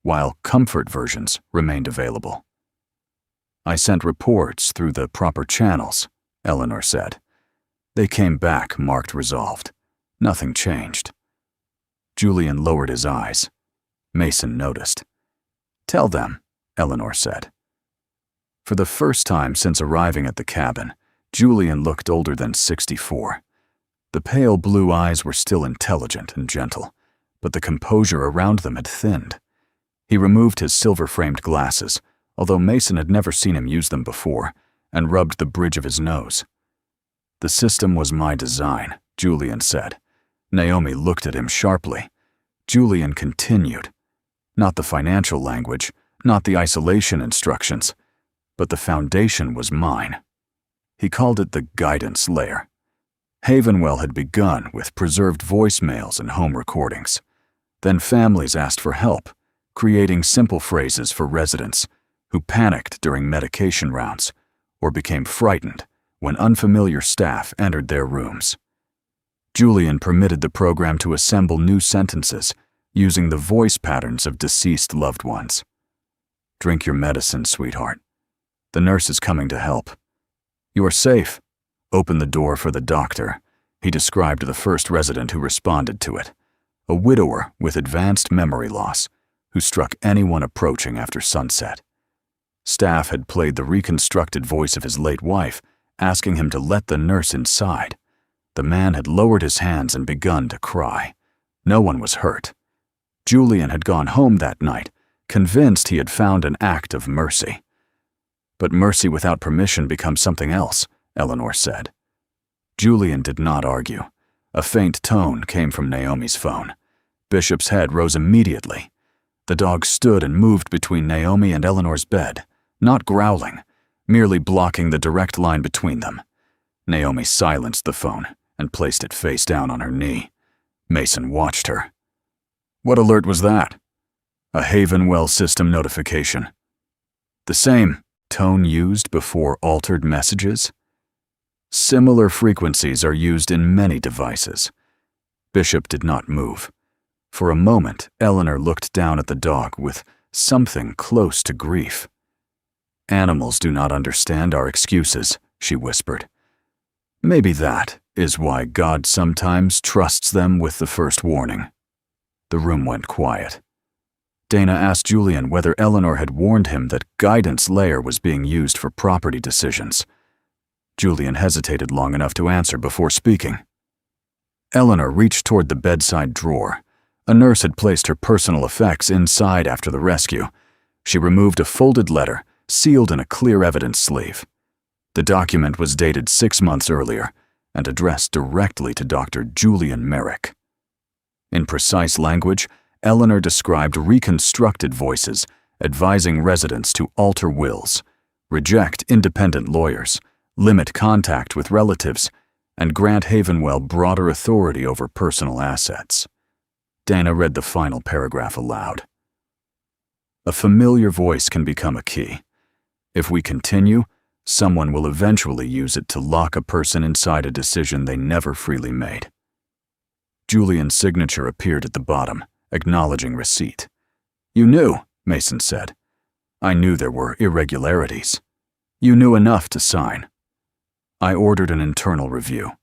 while comfort versions remained available. "I sent reports through the proper channels," Eleanor said. "They came back marked resolved. Nothing changed." Julian lowered his eyes. Mason noticed. "Tell them," Eleanor said. For the first time since arriving at the cabin, Julian looked older than 64. The pale blue eyes were still intelligent and gentle, but the composure around them had thinned. He removed his silver-framed glasses, although Mason had never seen him use them before, and rubbed the bridge of his nose. "The system was my design," Julian said. Naomi looked at him sharply. Julian continued. Not the financial language, not the isolation instructions, but the foundation was mine. He called it the guidance layer. Havenwell had begun with preserved voicemails and home recordings. Then families asked for help, creating simple phrases for residents who panicked during medication rounds or became frightened when unfamiliar staff entered their rooms. Julian permitted the program to assemble new sentences using the voice patterns of deceased loved ones. "Drink your medicine, sweetheart. The nurse is coming to help. You are safe. Open the door for the doctor," he described the first resident who responded to it, a widower with advanced memory loss who struck anyone approaching after sunset. Staff had played the reconstructed voice of his late wife, asking him to let the nurse inside. The man had lowered his hands and begun to cry. No one was hurt. Julian had gone home that night, convinced he had found an act of mercy. "But mercy without permission becomes something else," Eleanor said. Julian did not argue. A faint tone came from Naomi's phone. Bishop's head rose immediately. The dog stood and moved between Naomi and Eleanor's bed, not growling, merely blocking the direct line between them. Naomi silenced the phone and placed it face down on her knee. Mason watched her. "What alert was that?" "A Havenwell system notification." "The same tone used before altered messages?" "Similar frequencies are used in many devices." Bishop did not move. For a moment, Eleanor looked down at the dog with something close to grief. "Animals do not understand our excuses," she whispered. "Maybe that is why God sometimes trusts them with the first warning." The room went quiet. Dana asked Julian whether Eleanor had warned him that guidance layer was being used for property decisions. Julian hesitated long enough to answer before speaking. Eleanor reached toward the bedside drawer. A nurse had placed her personal effects inside after the rescue. She removed a folded letter, sealed in a clear evidence sleeve. The document was dated 6 months earlier and addressed directly to Dr. Julian Merrick. In precise language, Eleanor described reconstructed voices advising residents to alter wills, reject independent lawyers, limit contact with relatives, and grant Havenwell broader authority over personal assets. Dana read the final paragraph aloud. "A familiar voice can become a key. If we continue, someone will eventually use it to lock a person inside a decision they never freely made." Julian's signature appeared at the bottom, acknowledging receipt. "You knew," Mason said. "I knew there were irregularities. You knew enough to sign." "I ordered an internal review."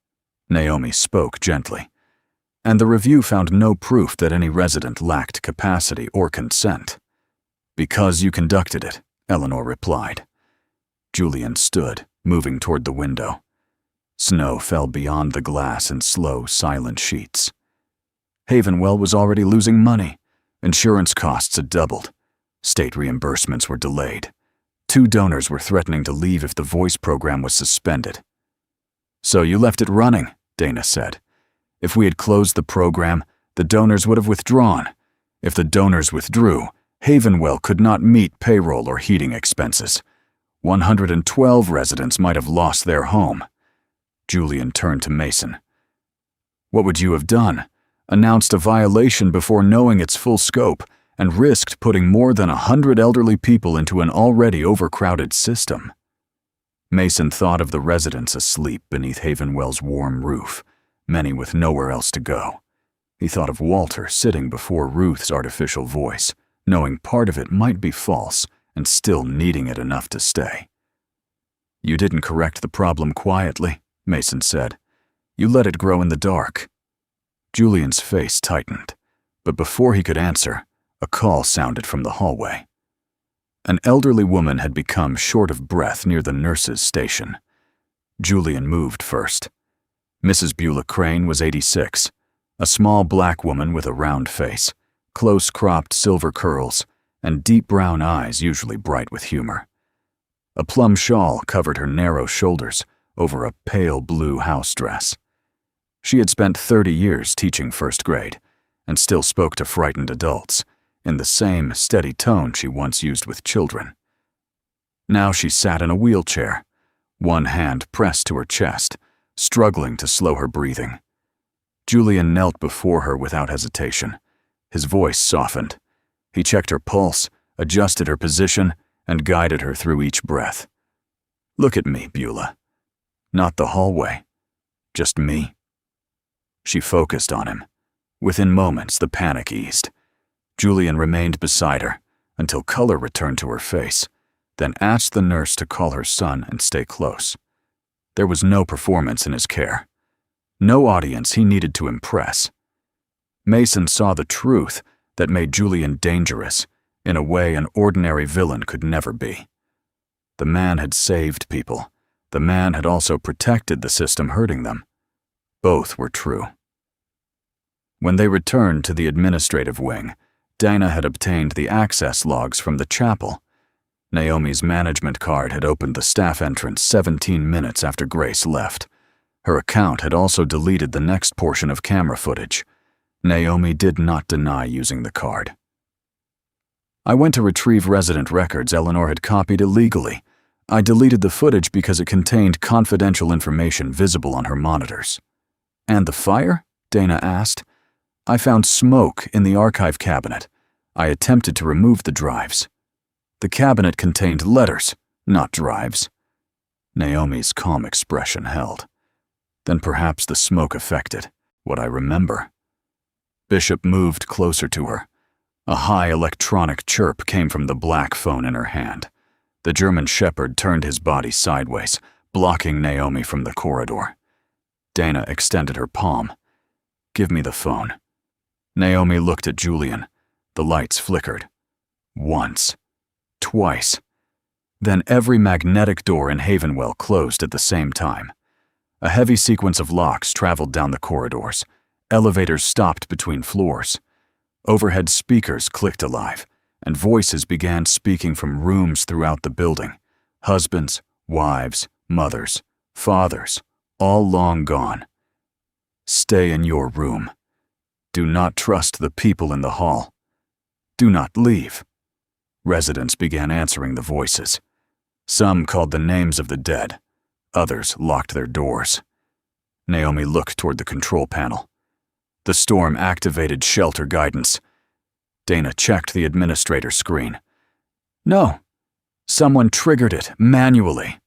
Naomi spoke gently. "And the review found no proof that any resident lacked capacity or consent." "Because you conducted it," Eleanor replied. Julian stood, moving toward the window. Snow fell beyond the glass in slow, silent sheets. Havenwell was already losing money. Insurance costs had doubled. State reimbursements were delayed. 2 donors were threatening to leave if the voice program was suspended. "So you left it running," Dana said. "If we had closed the program, the donors would have withdrawn. If the donors withdrew, Havenwell could not meet payroll or heating expenses. 112 residents might have lost their home." Julian turned to Mason. "What would you have done? Announced a violation before knowing its full scope and risked putting more than 100 elderly people into an already overcrowded system?" Mason thought of the residents asleep beneath Havenwell's warm roof, many with nowhere else to go. He thought of Walter sitting before Ruth's artificial voice, knowing part of it might be false and still needing it enough to stay. "You didn't correct the problem quietly," Mason said. "You let it grow in the dark." Julian's face tightened, but before he could answer, a A call sounded from the hallway. An elderly woman had become short of breath near the nurse's station. Julian moved first. Mrs. Beulah Crane was 86, a small black woman with a round face, close-cropped silver curls, and deep brown eyes usually bright with humor. A plum shawl covered her narrow shoulders over a pale blue house dress. She had spent 30 years teaching first grade and still spoke to frightened adults in the same steady tone she once used with children. Now she sat in a wheelchair, one hand pressed to her chest, struggling to slow her breathing. Julian knelt before her without hesitation. His voice softened. He checked her pulse, adjusted her position, and guided her through each breath. "Look at me, Beulah. Not the hallway. Just me." She focused on him. Within moments, the panic eased. Julian remained beside her until color returned to her face, then asked the nurse to call her son and stay close. There was no performance in his care. No audience he needed to impress. Mason saw the truth that made Julian dangerous in a way an ordinary villain could never be. The man had saved people. The man had also protected the system hurting them. Both were true. When they returned to the administrative wing, Dana had obtained the access logs from the chapel. Naomi's management card had opened the staff entrance 17 minutes after Grace left. Her account had also deleted the next portion of camera footage. Naomi did not deny using the card. "I went to retrieve resident records Eleanor had copied illegally. I deleted the footage because it contained confidential information visible on her monitors." "And the fire?" Dana asked. "I found smoke in the archive cabinet. I attempted to remove the drives." "The cabinet contained letters, not drives." Naomi's calm expression held. "Then perhaps the smoke affected what I remember." Bishop moved closer to her. A high electronic chirp came from the black phone in her hand. The German shepherd turned his body sideways, blocking Naomi from the corridor. Dana extended her palm. "Give me the phone." Naomi looked at Julian. The lights flickered. Once. Twice. Then every magnetic door in Havenwell closed at the same time. A heavy sequence of locks traveled down the corridors. Elevators stopped between floors. Overhead speakers clicked alive, and voices began speaking from rooms throughout the building. Husbands, wives, mothers, fathers, all long gone. "Stay in your room. Do not trust the people in the hall. Do not leave." Residents began answering the voices. Some called the names of the dead. Others locked their doors. Naomi looked toward the control panel. The storm activated shelter guidance. Dana checked the administrator screen. "No. Someone triggered it manually."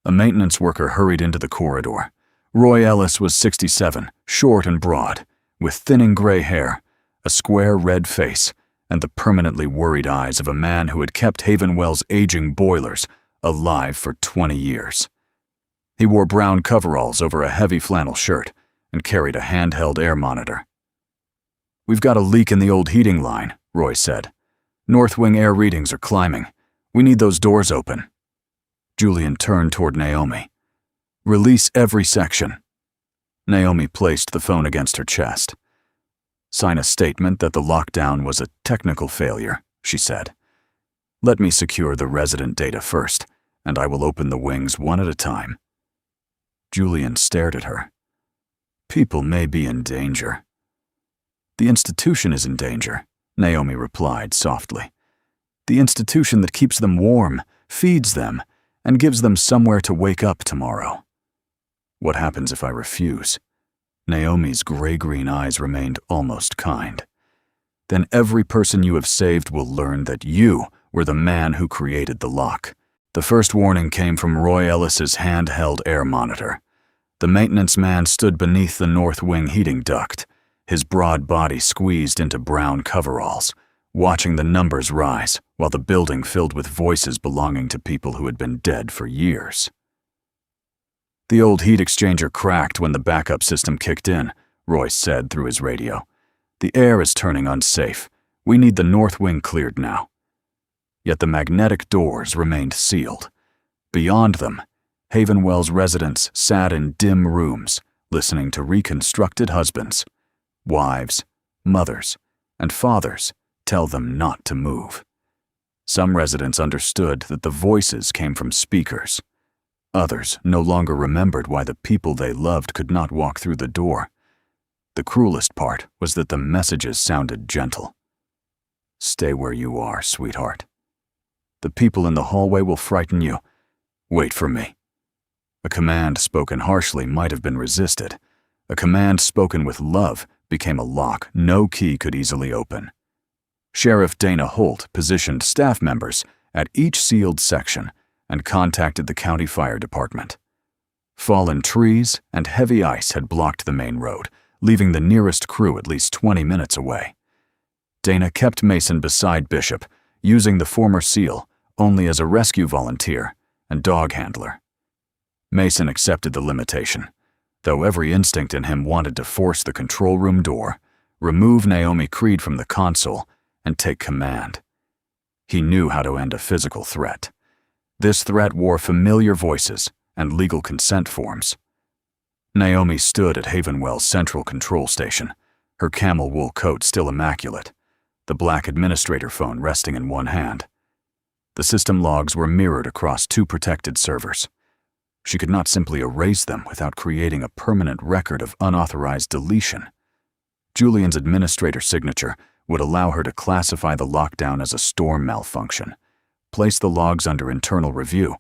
A maintenance worker hurried into the corridor. Roy Ellis was 67, short and broad, with thinning gray hair, a square red face, and the permanently worried eyes of a man who had kept Havenwell's aging boilers alive for 20 years. He wore brown coveralls over a heavy flannel shirt and carried a handheld air monitor. "We've got a leak in the old heating line," Roy said. "North wing air readings are climbing. We need those doors open." Julian turned toward Naomi. "Release every section." Naomi placed the phone against her chest. "Sign a statement that the lockdown was a technical failure," she said. "Let me secure the resident data first, and I will open the wings one at a time." Julian stared at her. "People may be in danger." "The institution is in danger," Naomi replied softly. "The institution that keeps them warm, feeds them, and gives them somewhere to wake up tomorrow." "What happens if I refuse?" Naomi's gray-green eyes remained almost kind. "Then every person you have saved will learn that you were the man who created the lock." The first warning came from Roy Ellis's handheld air monitor. The maintenance man stood beneath the north wing heating duct, his broad body squeezed into brown coveralls, watching the numbers rise while the building filled with voices belonging to people who had been dead for years. "The old heat exchanger cracked when the backup system kicked in," Roy said through his radio. "The air is turning unsafe. We need the north wing cleared now." Yet the magnetic doors remained sealed. Beyond them, Havenwell's residents sat in dim rooms, listening to reconstructed husbands, wives, mothers, and fathers tell them not to move. Some residents understood that the voices came from speakers. Others no longer remembered why the people they loved could not walk through the door. The cruelest part was that the messages sounded gentle. "Stay where you are, sweetheart. The people in the hallway will frighten you. Wait for me." A command spoken harshly might have been resisted. A command spoken with love became a lock no key could easily open. Sheriff Dana Holt positioned staff members at each sealed section and contacted the county fire department. Fallen trees and heavy ice had blocked the main road, leaving the nearest crew at least 20 minutes away. Dana kept Mason beside Bishop, using the former SEAL only as a rescue volunteer and dog handler. Mason accepted the limitation, though every instinct in him wanted to force the control room door, remove Naomi Creed from the console, and take command. He knew how to end a physical threat. This threat wore familiar voices and legal consent forms. Naomi stood at Havenwell's central control station, her camel wool coat still immaculate, the black administrator phone resting in one hand. The system logs were mirrored across 2 protected servers. She could not simply erase them without creating a permanent record of unauthorized deletion. Julian's administrator signature would allow her to classify the lockdown as a storm malfunction, place the logs under internal review,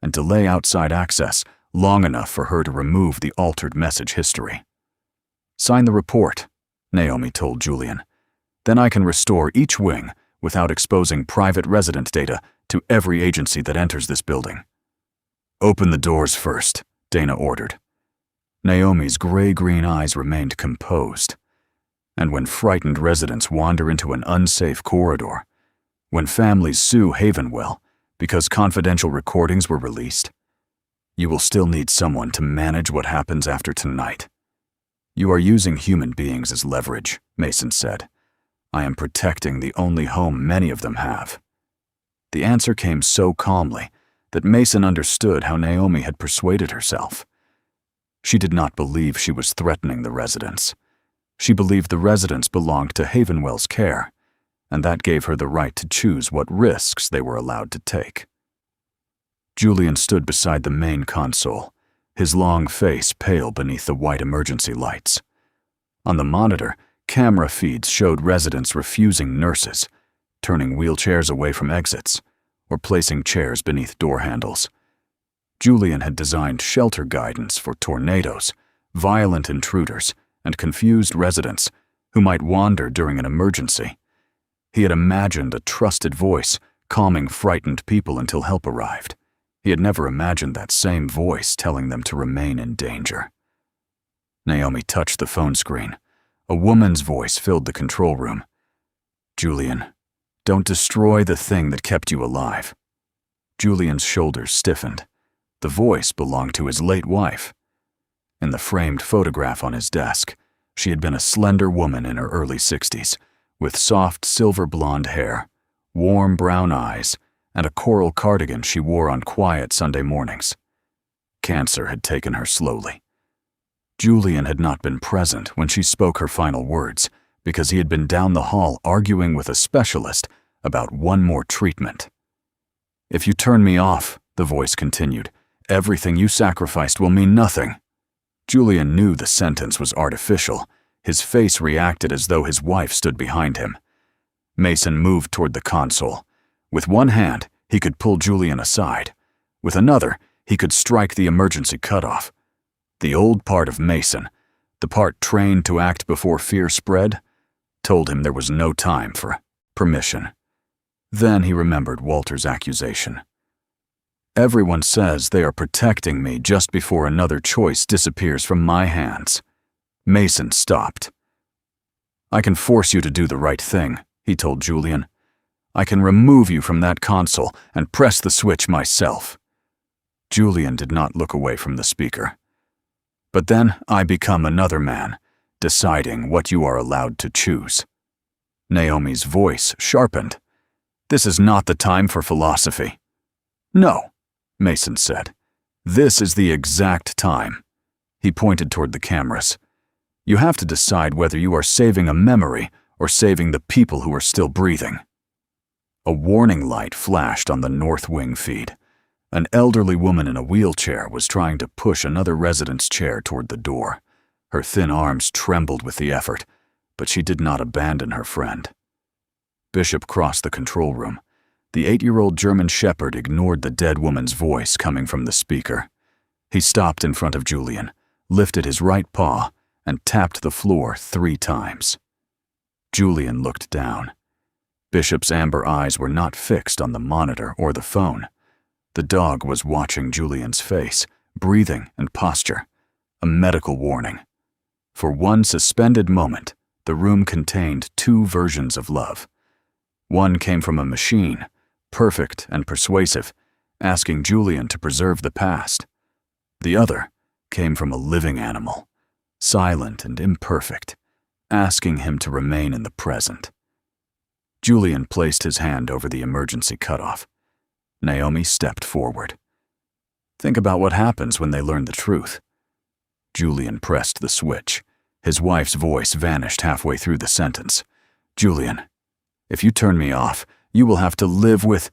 and delay outside access long enough for her to remove the altered message history. "Sign the report," Naomi told Julian. "Then I can restore each wing without exposing private resident data to every agency that enters this building." "Open the doors first," Dana ordered. Naomi's gray-green eyes remained composed. And when frightened residents wander into an unsafe corridor, when families sue Havenwell because confidential recordings were released, you will still need someone to manage what happens after tonight. "You are using human beings as leverage," Mason said. "I am protecting the only home many of them have." The answer came so calmly that Mason understood how Naomi had persuaded herself. She did not believe she was threatening the residents. She believed the residents belonged to Havenwell's care, and that gave her the right to choose what risks they were allowed to take. Julian stood beside the main console, his long face pale beneath the white emergency lights. On the monitor, camera feeds showed residents refusing nurses, turning wheelchairs away from exits, or placing chairs beneath door handles. Julian had designed shelter guidance for tornadoes, violent intruders, and confused residents who might wander during an emergency. He had imagined a trusted voice calming frightened people until help arrived. He had never imagined that same voice telling them to remain in danger. Naomi touched the phone screen. A woman's voice filled the control room. "Julian, don't destroy the thing that kept you alive." Julian's shoulders stiffened. The voice belonged to his late wife. In the framed photograph on his desk, she had been a slender woman in her early 60s, with soft silver blonde hair, warm brown eyes, and a coral cardigan she wore on quiet Sunday mornings. Cancer had taken her slowly. Julian had not been present when she spoke her final words because he had been down the hall arguing with a specialist about one more treatment. "If you turn me off," the voice continued, "everything you sacrificed will mean nothing." Julian knew the sentence was artificial. His face reacted as though his wife stood behind him. Mason moved toward the console. With one hand, he could pull Julian aside. With another, he could strike the emergency cutoff. The old part of Mason, the part trained to act before fear spread, told him there was no time for permission. Then he remembered Walter's accusation. "Everyone says they are protecting me just before another choice disappears from my hands." Mason stopped. "I can force you to do the right thing," he told Julian. "I can remove you from that console and press the switch myself." Julian did not look away from the speaker. "But then I become another man, deciding what you are allowed to choose." Naomi's voice sharpened. "This is not the time for philosophy." "No," Mason said. "This is the exact time." He pointed toward the cameras. "You have to decide whether you are saving a memory or saving the people who are still breathing." A warning light flashed on the North Wing feed. An elderly woman in a wheelchair was trying to push another resident's chair toward the door. Her thin arms trembled with the effort, but she did not abandon her friend. Bishop crossed the control room. The 8-year-old German shepherd ignored the dead woman's voice coming from the speaker. He stopped in front of Julian, lifted his right paw, and tapped the floor 3 times. Julian looked down. Bishop's amber eyes were not fixed on the monitor or the phone. The dog was watching Julian's face, breathing, and posture. A medical warning. For one suspended moment, the room contained 2 versions of love. One came from a machine, perfect and persuasive, asking Julian to preserve the past. The other came from a living animal, silent and imperfect, asking him to remain in the present. Julian placed his hand over the emergency cutoff. Naomi stepped forward. "Think about what happens when they learn the truth." Julian pressed the switch. His wife's voice vanished halfway through the sentence. "Julian, if you turn me off, you will have to live with—"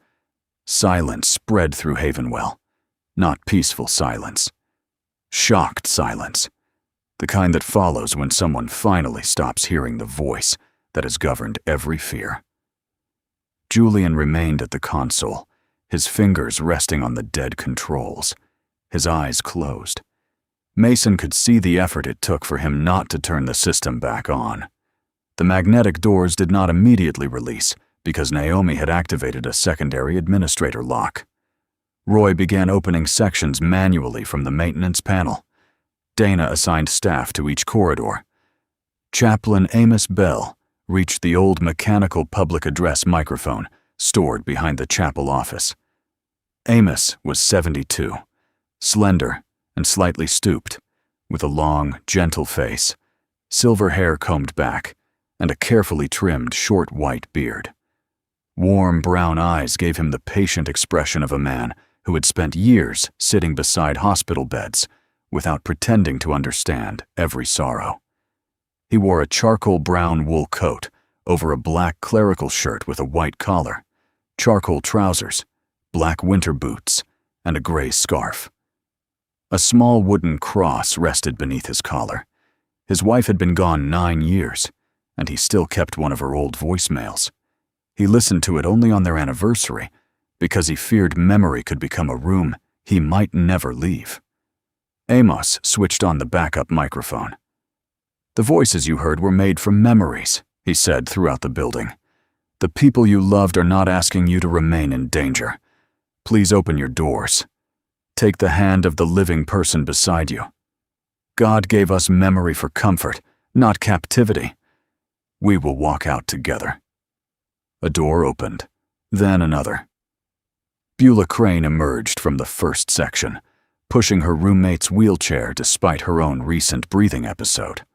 Silence spread through Havenwell. Not peaceful silence. Shocked silence. The kind that follows when someone finally stops hearing the voice that has governed every fear. Julian remained at the console, his fingers resting on the dead controls, his eyes closed. Mason could see the effort it took for him not to turn the system back on. The magnetic doors did not immediately release because Naomi had activated a secondary administrator lock. Roy began opening sections manually from the maintenance panel. Dana assigned staff to each corridor. Chaplain Amos Bell reached the old mechanical public address microphone stored behind the chapel office. Amos was 72, slender and slightly stooped, with a long, gentle face, silver hair combed back, and a carefully trimmed short white beard. Warm brown eyes gave him the patient expression of a man who had spent years sitting beside hospital beds without pretending to understand every sorrow. He wore a charcoal brown wool coat over a black clerical shirt with a white collar, charcoal trousers, black winter boots, and a gray scarf. A small wooden cross rested beneath his collar. His wife had been gone 9 years, and he still kept one of her old voicemails. He listened to it only on their anniversary because he feared memory could become a room he might never leave. Amos switched on the backup microphone. "The voices you heard were made from memories," he said throughout the building. "The people you loved are not asking you to remain in danger. Please open your doors. Take the hand of the living person beside you. God gave us memory for comfort, not captivity. We will walk out together." A door opened, then another. Beulah Crane emerged from the first section, pushing her roommate's wheelchair despite her own recent breathing episode.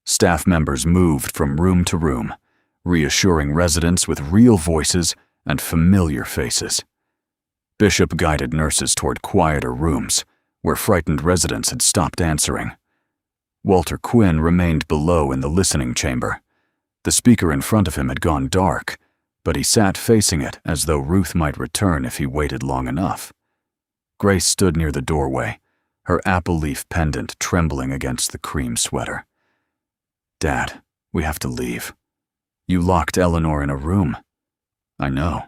Staff members moved from room to room, reassuring residents with real voices and familiar faces. Bishop guided nurses toward quieter rooms, where frightened residents had stopped answering. Walter Quinn remained below in the listening chamber. The speaker in front of him had gone dark, but he sat facing it as though Ruth might return if he waited long enough. Grace stood near the doorway, her apple leaf pendant trembling against the cream sweater. "Dad, we have to leave. You locked Eleanor in a room." "I know.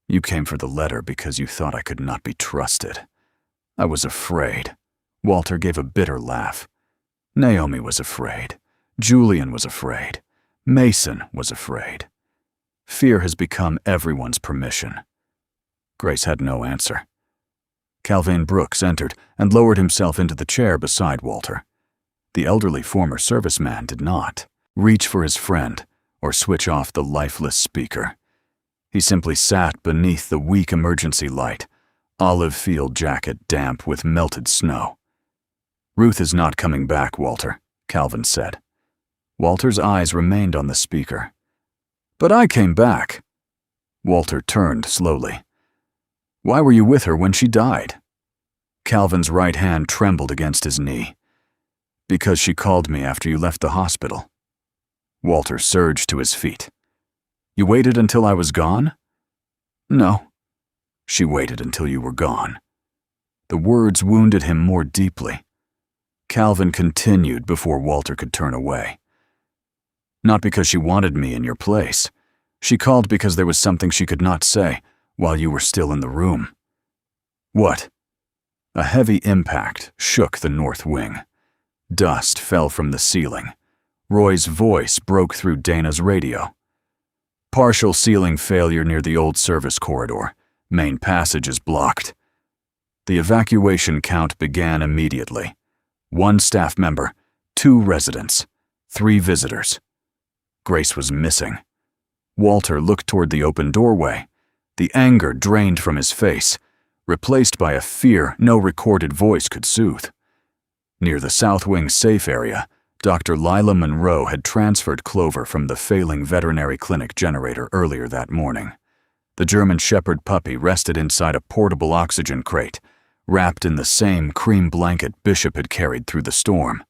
You came for the letter because you thought I could not be trusted." "I was afraid." Walter gave a bitter laugh. "Naomi was afraid. Julian was afraid. Mason was afraid. Fear has become everyone's permission." Grace had no answer. Calvin Brooks entered and lowered himself into the chair beside Walter. The elderly former serviceman did not reach for his friend or switch off the lifeless speaker. He simply sat beneath the weak emergency light, olive field jacket damp with melted snow. "Ruth is not coming back, Walter," Calvin said. Walter's eyes remained on the speaker. But I came back. Walter turned slowly. Why were you with her when she died? Calvin's right hand trembled against his knee. Because she called me after you left the hospital. Walter surged to his feet. You waited until I was gone? No. She waited until you were gone. The words wounded him more deeply. Calvin continued before Walter could turn away. Not because she wanted me in your place. She called because there was something she could not say while you were still in the room. What? A heavy impact shook the north wing. Dust fell from the ceiling. Roy's voice broke through Dana's radio. Partial ceiling failure near the old service corridor. Main passage is blocked. The evacuation count began immediately. 1 staff member, 2 residents, 3 visitors. Grace was missing. Walter looked toward the open doorway. The anger drained from his face, replaced by a fear no recorded voice could soothe. Near the South Wing safe area, Dr. Lila Monroe had transferred Clover from the failing veterinary clinic generator earlier that morning. The German Shepherd puppy rested inside a portable oxygen crate, wrapped in the same cream blanket Bishop had carried through the storm.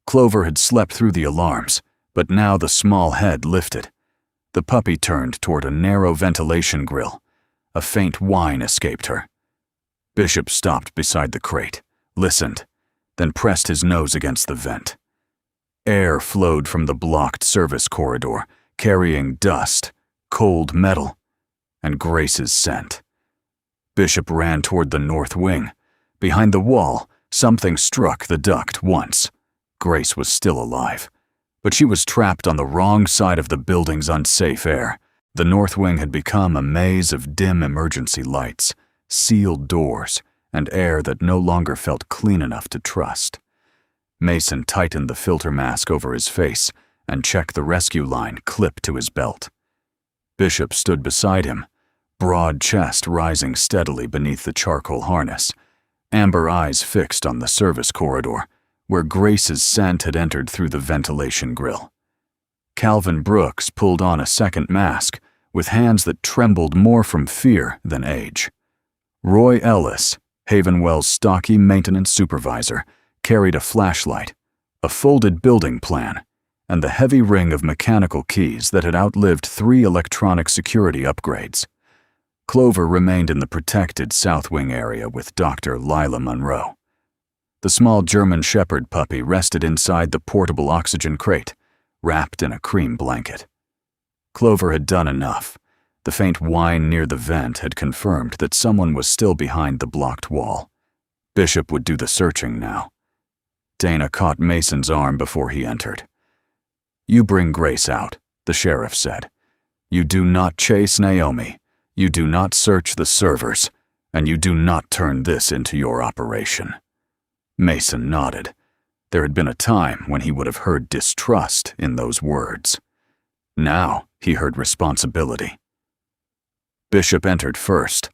Clover had slept through the alarms, but now the small head lifted. The puppy turned toward a narrow ventilation grill. A faint whine escaped her. Bishop stopped beside the crate, listened, then pressed his nose against the vent. Air flowed from the blocked service corridor, carrying dust, cold metal, and Grace's scent. Bishop ran toward the north wing. Behind the wall, something struck the duct once. Grace was still alive, but she was trapped on the wrong side of the building's unsafe air. The north wing had become a maze of dim emergency lights, sealed doors, and air that no longer felt clean enough to trust. Mason tightened the filter mask over his face and checked the rescue line clipped to his belt. Bishop stood beside him, broad chest rising steadily beneath the charcoal harness, amber eyes fixed on the service corridor, where Grace's scent had entered through the ventilation grill. Calvin Brooks pulled on a second mask, with hands that trembled more from fear than age. Roy Ellis, Havenwell's stocky maintenance supervisor, carried a flashlight, a folded building plan, and the heavy ring of mechanical keys that had outlived 3 electronic security upgrades. Clover remained in the protected South Wing area with Dr. Lila Monroe. The small German Shepherd puppy rested inside the portable oxygen crate, wrapped in a cream blanket. Clover had done enough. The faint whine near the vent had confirmed that someone was still behind the blocked wall. Bishop would do the searching now. Dana caught Mason's arm before he entered. You bring Grace out, the sheriff said. You do not chase Naomi. You do not search the servers, and you do not turn this into your operation. Mason nodded. There had been a time when he would have heard distrust in those words. Now he heard responsibility. Bishop entered first.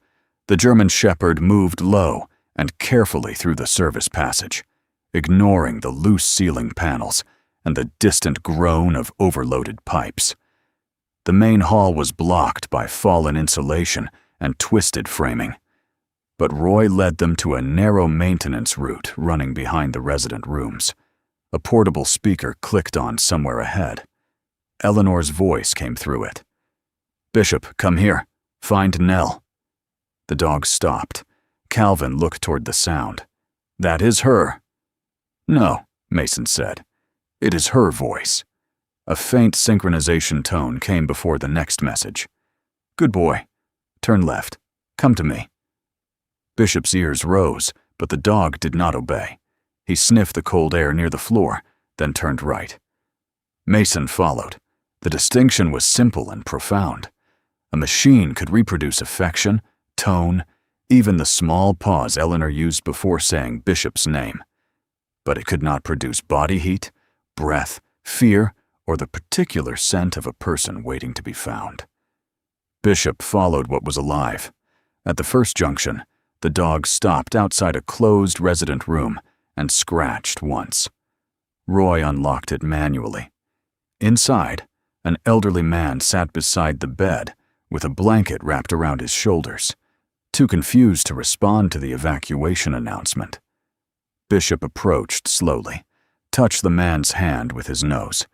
The German Shepherd moved low and carefully through the service passage, ignoring the loose ceiling panels and the distant groan of overloaded pipes. The main hall was blocked by fallen insulation and twisted framing, but Roy led them to a narrow maintenance route running behind the resident rooms. A portable speaker clicked on somewhere ahead. Eleanor's voice came through it. Bishop, come here. Find Nell. The dog stopped. Calvin looked toward the sound. That is her. No, Mason said. It is her voice. A faint synchronization tone came before the next message. Good boy. Turn left. Come to me. Bishop's ears rose, but the dog did not obey. He sniffed the cold air near the floor, then turned right. Mason followed. The distinction was simple and profound. A machine could reproduce affection, tone, even the small pause Eleanor used before saying Bishop's name. But it could not produce body heat, breath, fear, or the particular scent of a person waiting to be found. Bishop followed what was alive. At the first junction, the dog stopped outside a closed resident room and scratched once. Roy unlocked it manually. Inside, An elderly man sat beside the bed with a blanket wrapped around his shoulders, too confused to respond to the evacuation announcement. Bishop approached slowly, touched the man's hand with his nose,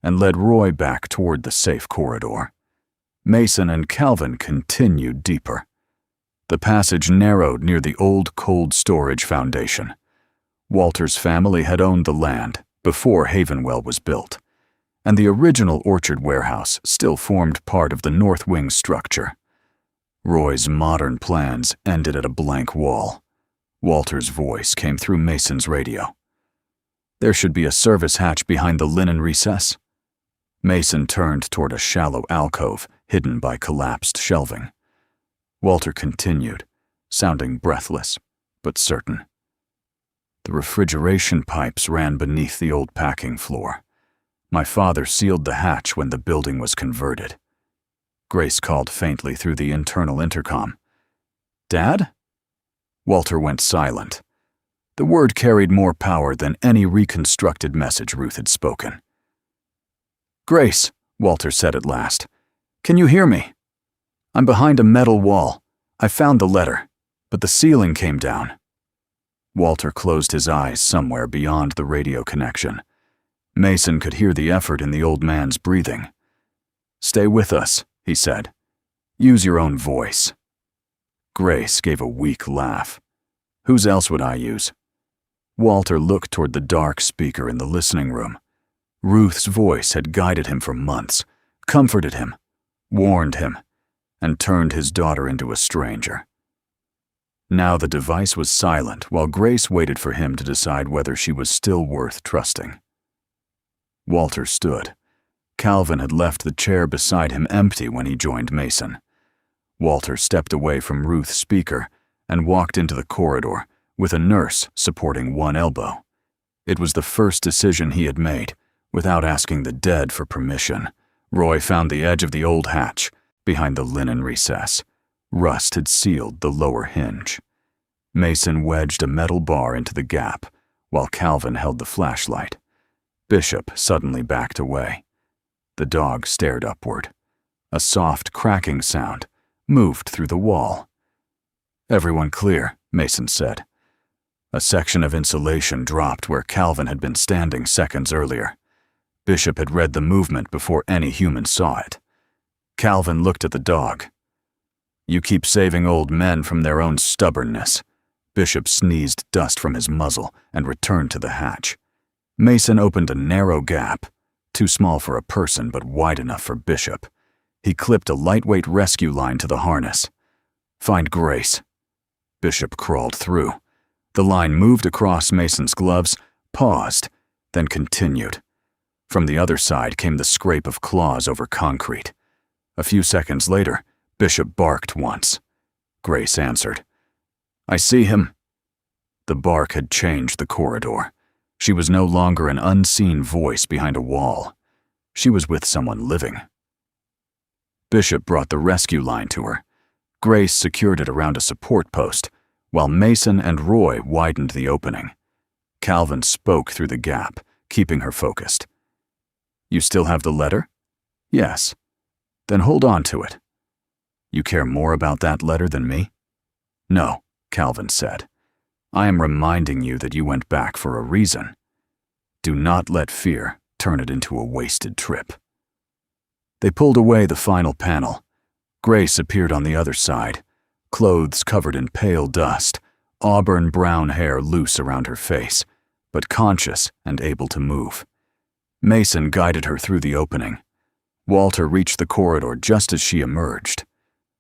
and led Roy back toward the safe corridor. Mason and Calvin continued deeper. The passage narrowed near the old cold storage foundation. Walter's family had owned the land before Havenwell was built, and the original orchard warehouse still formed part of the north wing structure. Roy's modern plans ended at a blank wall. Walter's voice came through Mason's radio. There should be a service hatch behind the linen recess. Mason turned toward a shallow alcove hidden by collapsed shelving. Walter continued, sounding breathless, but certain. The refrigeration pipes ran beneath the old packing floor. My father sealed the hatch when the building was converted. Grace called faintly through the internal intercom. "Dad?" Walter went silent. The word carried more power than any reconstructed message Ruth had spoken. "Grace," Walter said at last, "can you hear me? I'm behind a metal wall. I found the letter, but the ceiling came down." Walter closed his eyes somewhere beyond the radio connection. Mason could hear the effort in the old man's breathing. "Stay with us," he said. "Use your own voice." Grace gave a weak laugh. "Whose else would I use?" Walter looked toward the dark speaker in the listening room. Ruth's voice had guided him for months, comforted him, warned him, and turned his daughter into a stranger. Now the device was silent while Grace waited for him to decide whether she was still worth trusting. Walter stood. Calvin had left the chair beside him empty when he joined Mason. Walter stepped away from Ruth's speaker and walked into the corridor with a nurse supporting one elbow. It was the first decision he had made, without asking the dead for permission. Roy found the edge of the old hatch behind the linen recess. Rust had sealed the lower hinge. Mason wedged a metal bar into the gap, while Calvin held the flashlight. Bishop suddenly backed away. The dog stared upward. A soft cracking sound moved through the wall. "Everyone clear," Mason said. A section of insulation dropped where Calvin had been standing seconds earlier. Bishop had read the movement before any human saw it. Calvin looked at the dog. "You keep saving old men from their own stubbornness." Bishop sneezed dust from his muzzle and returned to the hatch. Mason opened a narrow gap, too small for a person but wide enough for Bishop. He clipped a lightweight rescue line to the harness. "Find Grace." Bishop crawled through. The line moved across Mason's gloves, paused, then continued. From the other side came the scrape of claws over concrete. A few seconds later, Bishop barked once. Grace answered. "I see him." The bark had changed the corridor. She was no longer an unseen voice behind a wall. She was with someone living. Bishop brought the rescue line to her. Grace secured it around a support post, while Mason and Roy widened the opening. Calvin spoke through the gap, keeping her focused. "You still have the letter?" "Yes." "Then hold on to it." "You care more about that letter than me?" "No," Calvin said. "I am reminding you that you went back for a reason. Do not let fear turn it into a wasted trip." They pulled away the final panel. Grace appeared on the other side, clothes covered in pale dust, auburn brown hair loose around her face, but conscious and able to move. Mason guided her through the opening. Walter reached the corridor just as she emerged.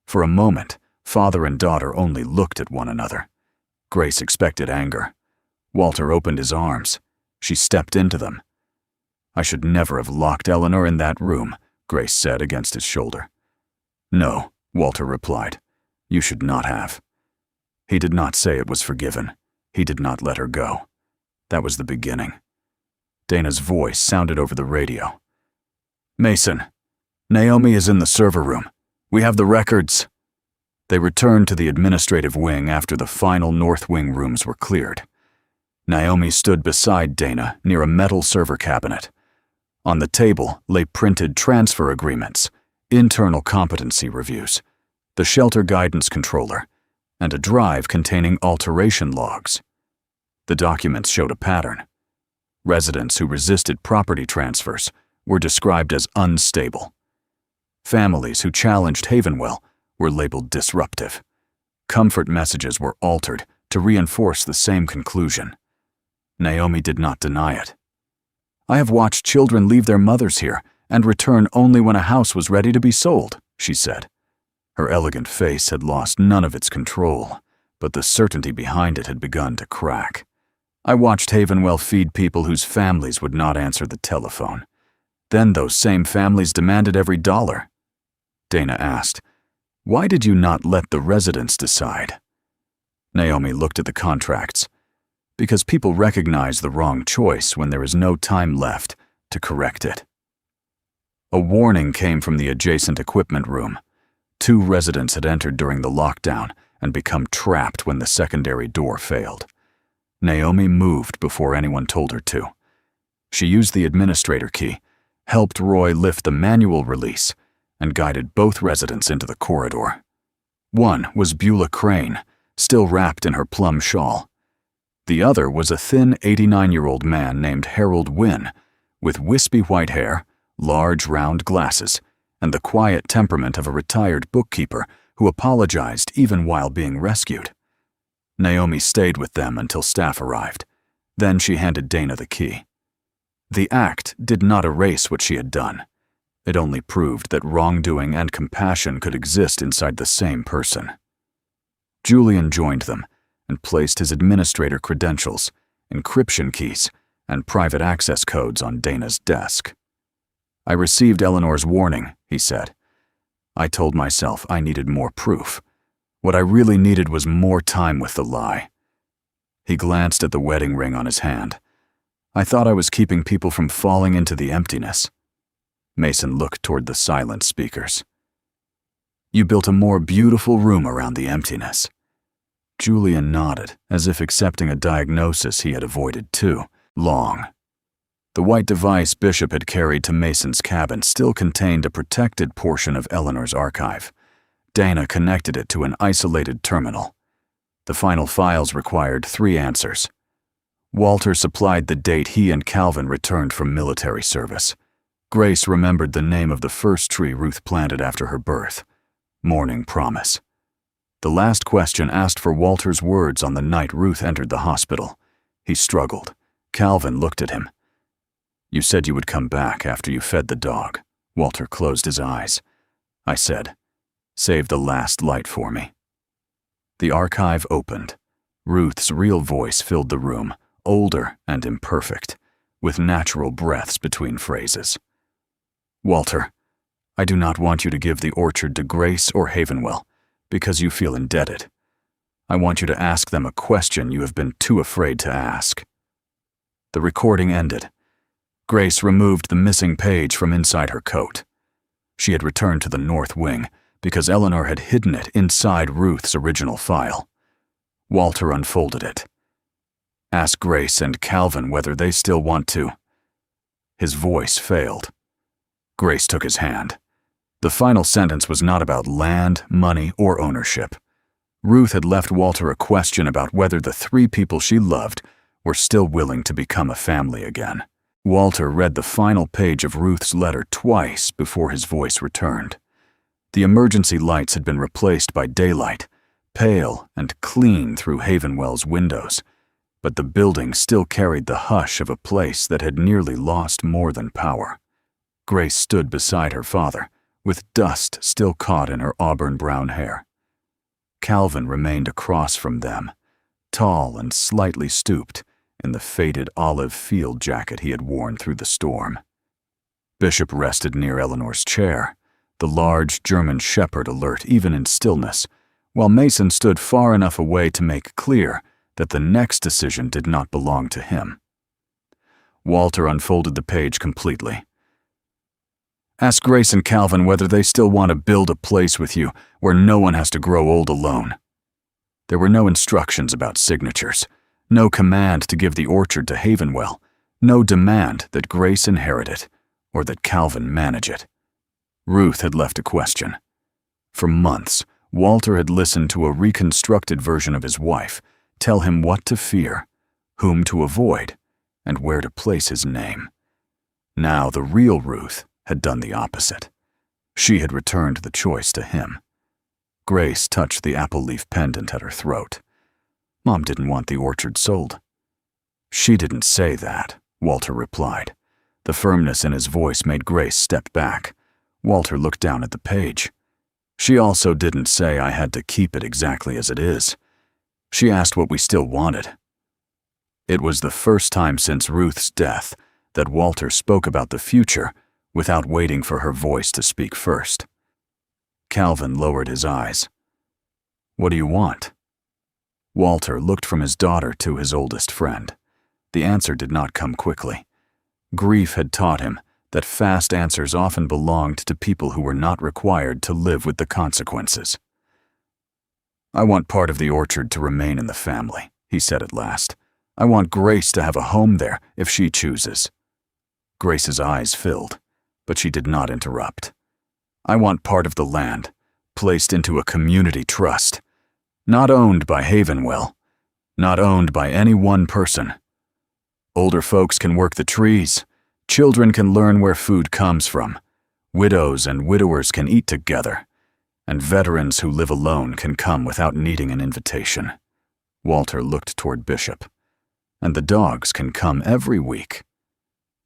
For a moment, father and daughter only looked at one another. Grace expected anger. Walter opened his arms. She stepped into them. "I should never have locked Eleanor in that room," Grace said against his shoulder. "No," Walter replied. "You should not have." He did not say it was forgiven. He did not let her go. That was the beginning. Dana's voice sounded over the radio. "Mason, Naomi is in the server room. We have the records." They returned to the administrative wing after the final north wing rooms were cleared. Naomi stood beside Dana near a metal server cabinet. On the table lay printed transfer agreements, internal competency reviews, the shelter guidance controller, and a drive containing alteration logs. The documents showed a pattern. Residents who resisted property transfers were described as unstable. Families who challenged Havenwell were labeled disruptive. Comfort messages were altered to reinforce the same conclusion. Naomi did not deny it. "I have watched children leave their mothers here and return only when a house was ready to be sold," she said. Her elegant face had lost none of its control, but the certainty behind it had begun to crack. "I watched Havenwell feed people whose families would not answer the telephone. Then those same families demanded every dollar." Dana asked, "Why did you not let the residents decide?" Naomi looked at the contracts. "Because people recognize the wrong choice when there is no time left to correct it." A warning came from the adjacent equipment room. 2 residents had entered during the lockdown and become trapped when the secondary door failed. Naomi moved before anyone told her to. She used the administrator key, helped Roy lift the manual release, and guided both residents into the corridor. One was Beulah Crane, still wrapped in her plum shawl. The other was a thin 89-year-old man named Harold Wynne, with wispy white hair, large round glasses, and the quiet temperament of a retired bookkeeper who apologized even while being rescued. Naomi stayed with them until staff arrived. Then she handed Dana the key. The act did not erase what she had done. It only proved that wrongdoing and compassion could exist inside the same person. Julian joined them and placed his administrator credentials, encryption keys, and private access codes on Dana's desk. "I received Eleanor's warning," he said. "I told myself I needed more proof. What I really needed was more time with the lie." He glanced at the wedding ring on his hand. "I thought I was keeping people from falling into the emptiness." Mason looked toward the silent speakers. "You built a more beautiful room around the emptiness." Julian nodded, as if accepting a diagnosis he had avoided too long. The white device Bishop had carried to Mason's cabin still contained a protected portion of Eleanor's archive. Dana connected it to an isolated terminal. The final files required 3 answers. Walter supplied the date he and Calvin returned from military service. Grace remembered the name of the first tree Ruth planted after her birth, Morning Promise. The last question asked for Walter's words on the night Ruth entered the hospital. He struggled. Calvin looked at him. "You said you would come back after you fed the dog." Walter closed his eyes. "I said, save the last light for me." The archive opened. Ruth's real voice filled the room, older and imperfect, with natural breaths between phrases. "Walter, I do not want you to give the orchard to Grace or Havenwell, because you feel indebted. I want you to ask them a question you have been too afraid to ask." The recording ended. Grace removed the missing page from inside her coat. She had returned to the north wing because Eleanor had hidden it inside Ruth's original file. Walter unfolded it. "Ask Grace and Calvin whether they still want to." His voice failed. Grace took his hand. The final sentence was not about land, money, or ownership. Ruth had left Walter a question about whether the 3 people she loved were still willing to become a family again. Walter read the final page of Ruth's letter twice before his voice returned. The emergency lights had been replaced by daylight, pale and clean through Havenwell's windows, but the building still carried the hush of a place that had nearly lost more than power. Grace stood beside her father, with dust still caught in her auburn-brown hair. Calvin remained across from them, tall and slightly stooped, in the faded olive field jacket he had worn through the storm. Bishop rested near Eleanor's chair, the large German shepherd alert even in stillness, while Mason stood far enough away to make clear that the next decision did not belong to him. Walter unfolded the page completely. "Ask Grace and Calvin whether they still want to build a place with you where no one has to grow old alone." There were no instructions about signatures, no command to give the orchard to Havenwell, no demand that Grace inherit it, or that Calvin manage it. Ruth had left a question. For months, Walter had listened to a reconstructed version of his wife tell him what to fear, whom to avoid, and where to place his name. Now the real Ruth had done the opposite. She had returned the choice to him. Grace touched the apple leaf pendant at her throat. Mom didn't want the orchard sold. She didn't say that, Walter replied. The firmness in his voice made Grace step back. Walter looked down at the page. She also didn't say I had to keep it exactly as it is. She asked what we still wanted. It was the first time since Ruth's death that Walter spoke about the future without waiting for her voice to speak first. Calvin lowered his eyes. What do you want? Walter looked from his daughter to his oldest friend. The answer did not come quickly. Grief had taught him that fast answers often belonged to people who were not required to live with the consequences. I want part of the orchard to remain in the family, he said at last. I want Grace to have a home there if she chooses. Grace's eyes filled, but she did not interrupt. I want part of the land, placed into a community trust, not owned by Havenwell, not owned by any one person. Older folks can work the trees, children can learn where food comes from, widows and widowers can eat together, and veterans who live alone can come without needing an invitation. Walter looked toward Bishop. And the dogs can come every week.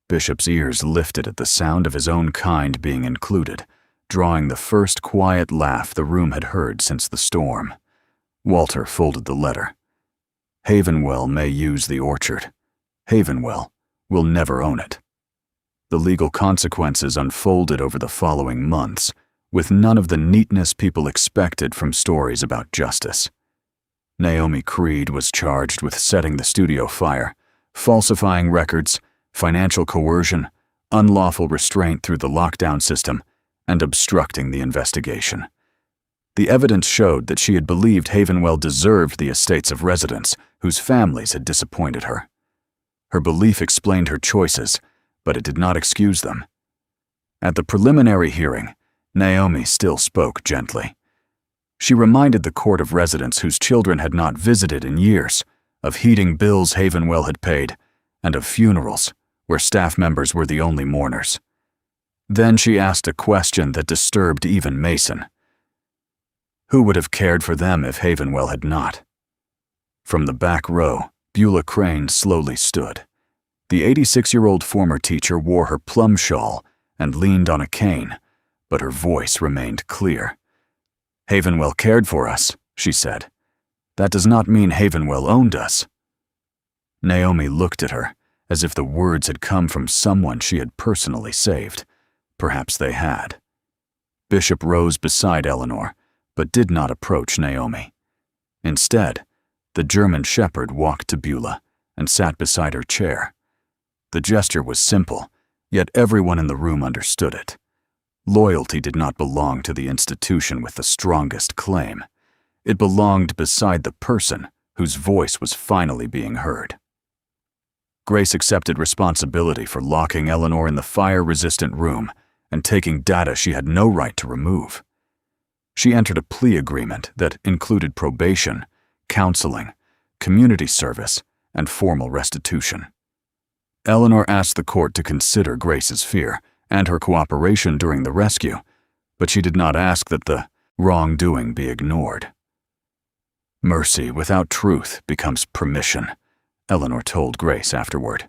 Bishop's ears lifted at the sound of his own kind being included, drawing the first quiet laugh the room had heard since the storm. Walter folded the letter. Havenwell may use the orchard. Havenwell will never own it. The legal consequences unfolded over the following months, with none of the neatness people expected from stories about justice. Naomi Creed was charged with setting the studio fire, falsifying records, financial coercion, unlawful restraint through the lockdown system, and obstructing the investigation. The evidence showed that she had believed Havenwell deserved the estates of residents whose families had disappointed her. Her belief explained her choices, but it did not excuse them. At the preliminary hearing, Naomi still spoke gently. She reminded the court of residents whose children had not visited in years, of heating bills Havenwell had paid, and of funerals where staff members were the only mourners. Then she asked a question that disturbed even Mason. Who would have cared for them if Havenwell had not? From the back row, Beulah Crane slowly stood. The 86-year-old former teacher wore her plum shawl and leaned on a cane, but her voice remained clear. Havenwell cared for us, she said. That does not mean Havenwell owned us. Naomi looked at her, as if the words had come from someone she had personally saved. Perhaps they had. Bishop rose beside Eleanor, but did not approach Naomi. Instead, the German shepherd walked to Beulah and sat beside her chair. The gesture was simple, yet everyone in the room understood it. Loyalty did not belong to the institution with the strongest claim. It belonged beside the person whose voice was finally being heard. Grace accepted responsibility for locking Eleanor in the fire-resistant room and taking data she had no right to remove. She entered a plea agreement that included probation, counseling, community service, and formal restitution. Eleanor asked the court to consider Grace's fear and her cooperation during the rescue, but she did not ask that the wrongdoing be ignored. Mercy without truth becomes permission, Eleanor told Grace afterward.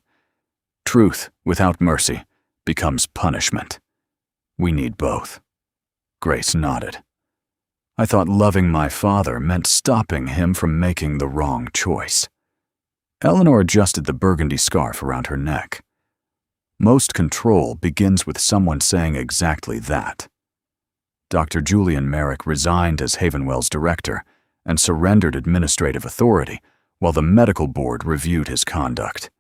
Truth without mercy becomes punishment. We need both. Grace nodded. I thought loving my father meant stopping him from making the wrong choice. Eleanor adjusted the burgundy scarf around her neck. Most control begins with someone saying exactly that. Dr. Julian Merrick resigned as Havenwell's director and surrendered administrative authority while the medical board reviewed his conduct.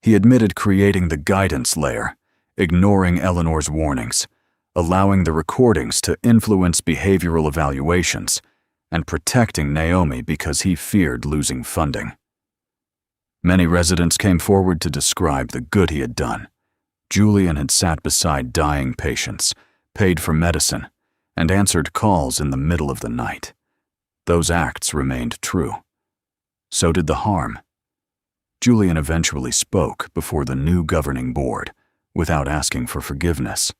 He admitted creating the guidance layer, ignoring Eleanor's warnings, allowing the recordings to influence behavioral evaluations, and protecting Naomi because he feared losing funding. Many residents came forward to describe the good he had done, Julian had sat beside dying patients, paid for medicine, and answered calls in the middle of the night. Those acts remained true. So did the harm. Julian eventually spoke before the new governing board, without asking for forgiveness.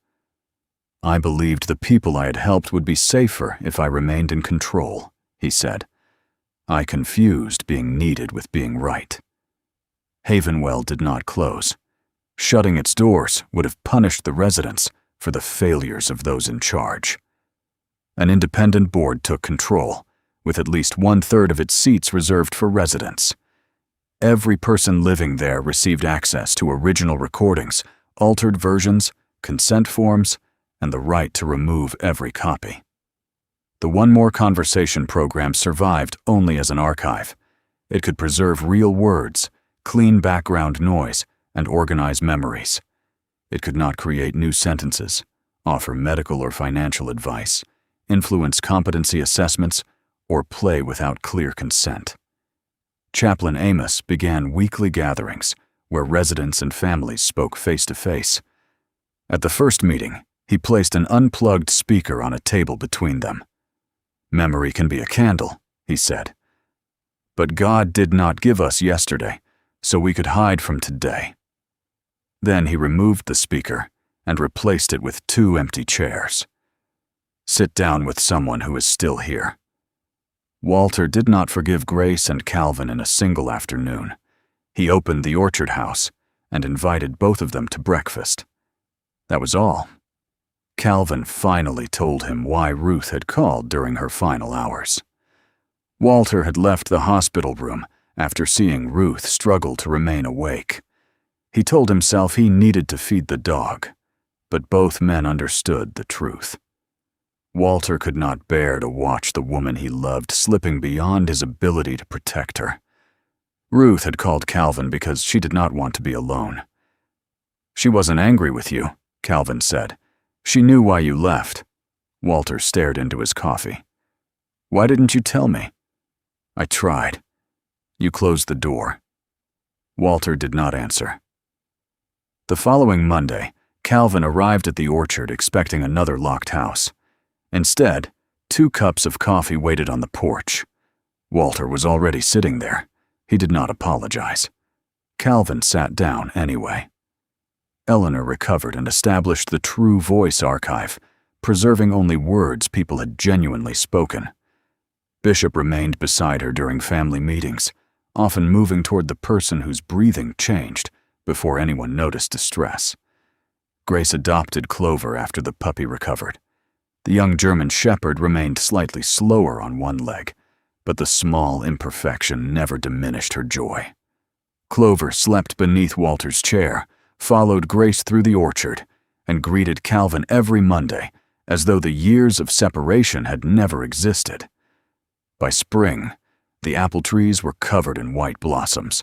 "I believed the people I had helped would be safer if I remained in control," he said. "I confused being needed with being right." Havenwell did not close. Shutting its doors would have punished the residents for the failures of those in charge. An independent board took control, with at least 1/3 of its seats reserved for residents. Every person living there received access to original recordings, altered versions, consent forms, and the right to remove every copy. The One More Conversation program survived only as an archive. It could preserve real words, clean background noise, and organize memories. It could not create new sentences, offer medical or financial advice, influence competency assessments, or play without clear consent. Chaplain Amos began weekly gatherings where residents and families spoke face-to-face. At the first meeting, he placed an unplugged speaker on a table between them. "Memory can be a candle," he said. "But God did not give us yesterday, so we could hide from today." Then he removed the speaker and replaced it with 2 empty chairs. "Sit down with someone who is still here." Walter did not forgive Grace and Calvin in a single afternoon. He opened the orchard house and invited both of them to breakfast. That was all. Calvin finally told him why Ruth had called during her final hours. Walter had left the hospital room after seeing Ruth struggle to remain awake. He told himself he needed to feed the dog, but both men understood the truth. Walter could not bear to watch the woman he loved slipping beyond his ability to protect her. Ruth had called Calvin because she did not want to be alone. "She wasn't angry with you," Calvin said. "She knew why you left." Walter stared into his coffee. "Why didn't you tell me?" "I tried." "You closed the door." Walter did not answer. The following Monday, Calvin arrived at the orchard expecting another locked house. Instead, 2 cups of coffee waited on the porch. Walter was already sitting there. He did not apologize. Calvin sat down anyway. Eleanor recovered and established the True Voice archive, preserving only words people had genuinely spoken. Bishop remained beside her during family meetings, often moving toward the person whose breathing changed before anyone noticed distress. Grace adopted Clover after the puppy recovered. The young German shepherd remained slightly slower on one leg, but the small imperfection never diminished her joy. Clover slept beneath Walter's chair, followed Grace through the orchard, and greeted Calvin every Monday as though the years of separation had never existed. By spring, the apple trees were covered in white blossoms.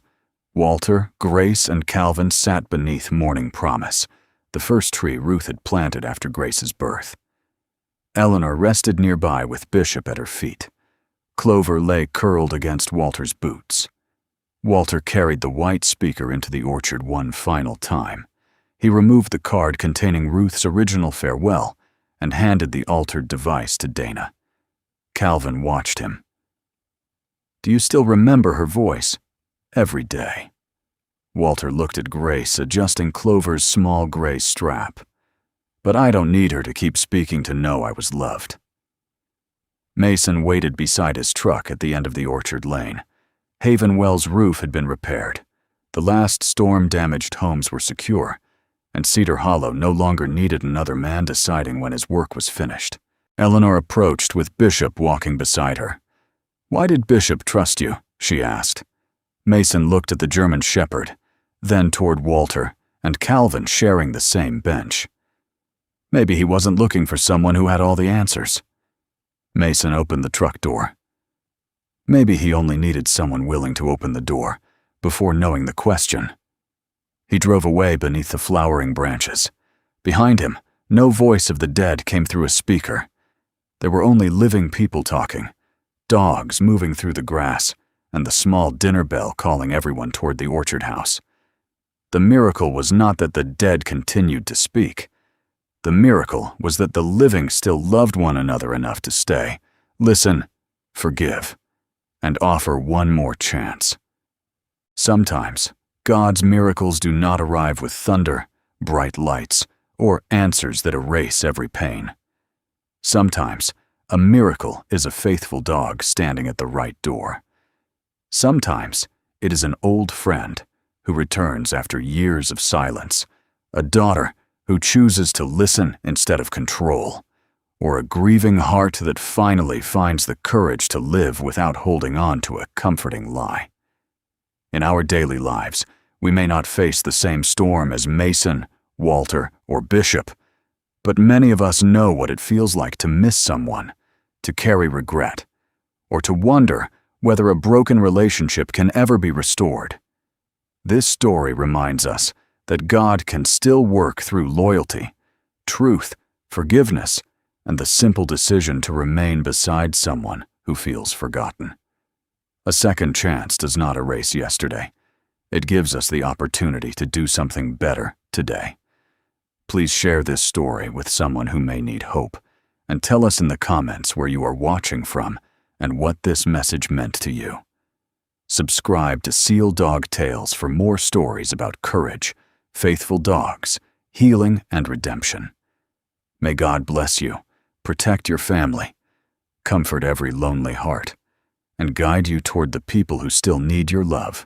Walter, Grace, and Calvin sat beneath Morning Promise, the first tree Ruth had planted after Grace's birth. Eleanor rested nearby with Bishop at her feet. Clover lay curled against Walter's boots. Walter carried the white speaker into the orchard one final time. He removed the card containing Ruth's original farewell and handed the altered device to Dana. Calvin watched him. "Do you still remember her voice?" "Every day." Walter looked at Grace adjusting Clover's small gray strap. "But I don't need her to keep speaking to know I was loved." Mason waited beside his truck at the end of the orchard lane. Havenwell's roof had been repaired. The last storm-damaged homes were secure, and Cedar Hollow no longer needed another man deciding when his work was finished. Eleanor approached with Bishop walking beside her. "Why did Bishop trust you?" she asked. Mason looked at the German shepherd, then toward Walter and Calvin sharing the same bench. "Maybe he wasn't looking for someone who had all the answers." Mason opened the truck door. Maybe he only needed someone willing to open the door before knowing the question. He drove away beneath the flowering branches. Behind him, no voice of the dead came through a speaker. There were only living people talking, dogs moving through the grass, and the small dinner bell calling everyone toward the orchard house. The miracle was not that the dead continued to speak. The miracle was that the living still loved one another enough to stay, listen, forgive, and offer one more chance. Sometimes, God's miracles do not arrive with thunder, bright lights, or answers that erase every pain. Sometimes, a miracle is a faithful dog standing at the right door. Sometimes, it is an old friend who returns after years of silence, a daughter who chooses to listen instead of control, or a grieving heart that finally finds the courage to live without holding on to a comforting lie. In our daily lives, we may not face the same storm as Mason, Walter, or Bishop, but many of us know what it feels like to miss someone, to carry regret, or to wonder whether a broken relationship can ever be restored. This story reminds us that God can still work through loyalty, truth, forgiveness, and the simple decision to remain beside someone who feels forgotten. A second chance does not erase yesterday. It gives us the opportunity to do something better today. Please share this story with someone who may need hope, and tell us in the comments where you are watching from and what this message meant to you. Subscribe to Seal Dog Tales for more stories about courage, faithful dogs, healing, and redemption. May God bless you, protect your family, comfort every lonely heart, and guide you toward the people who still need your love.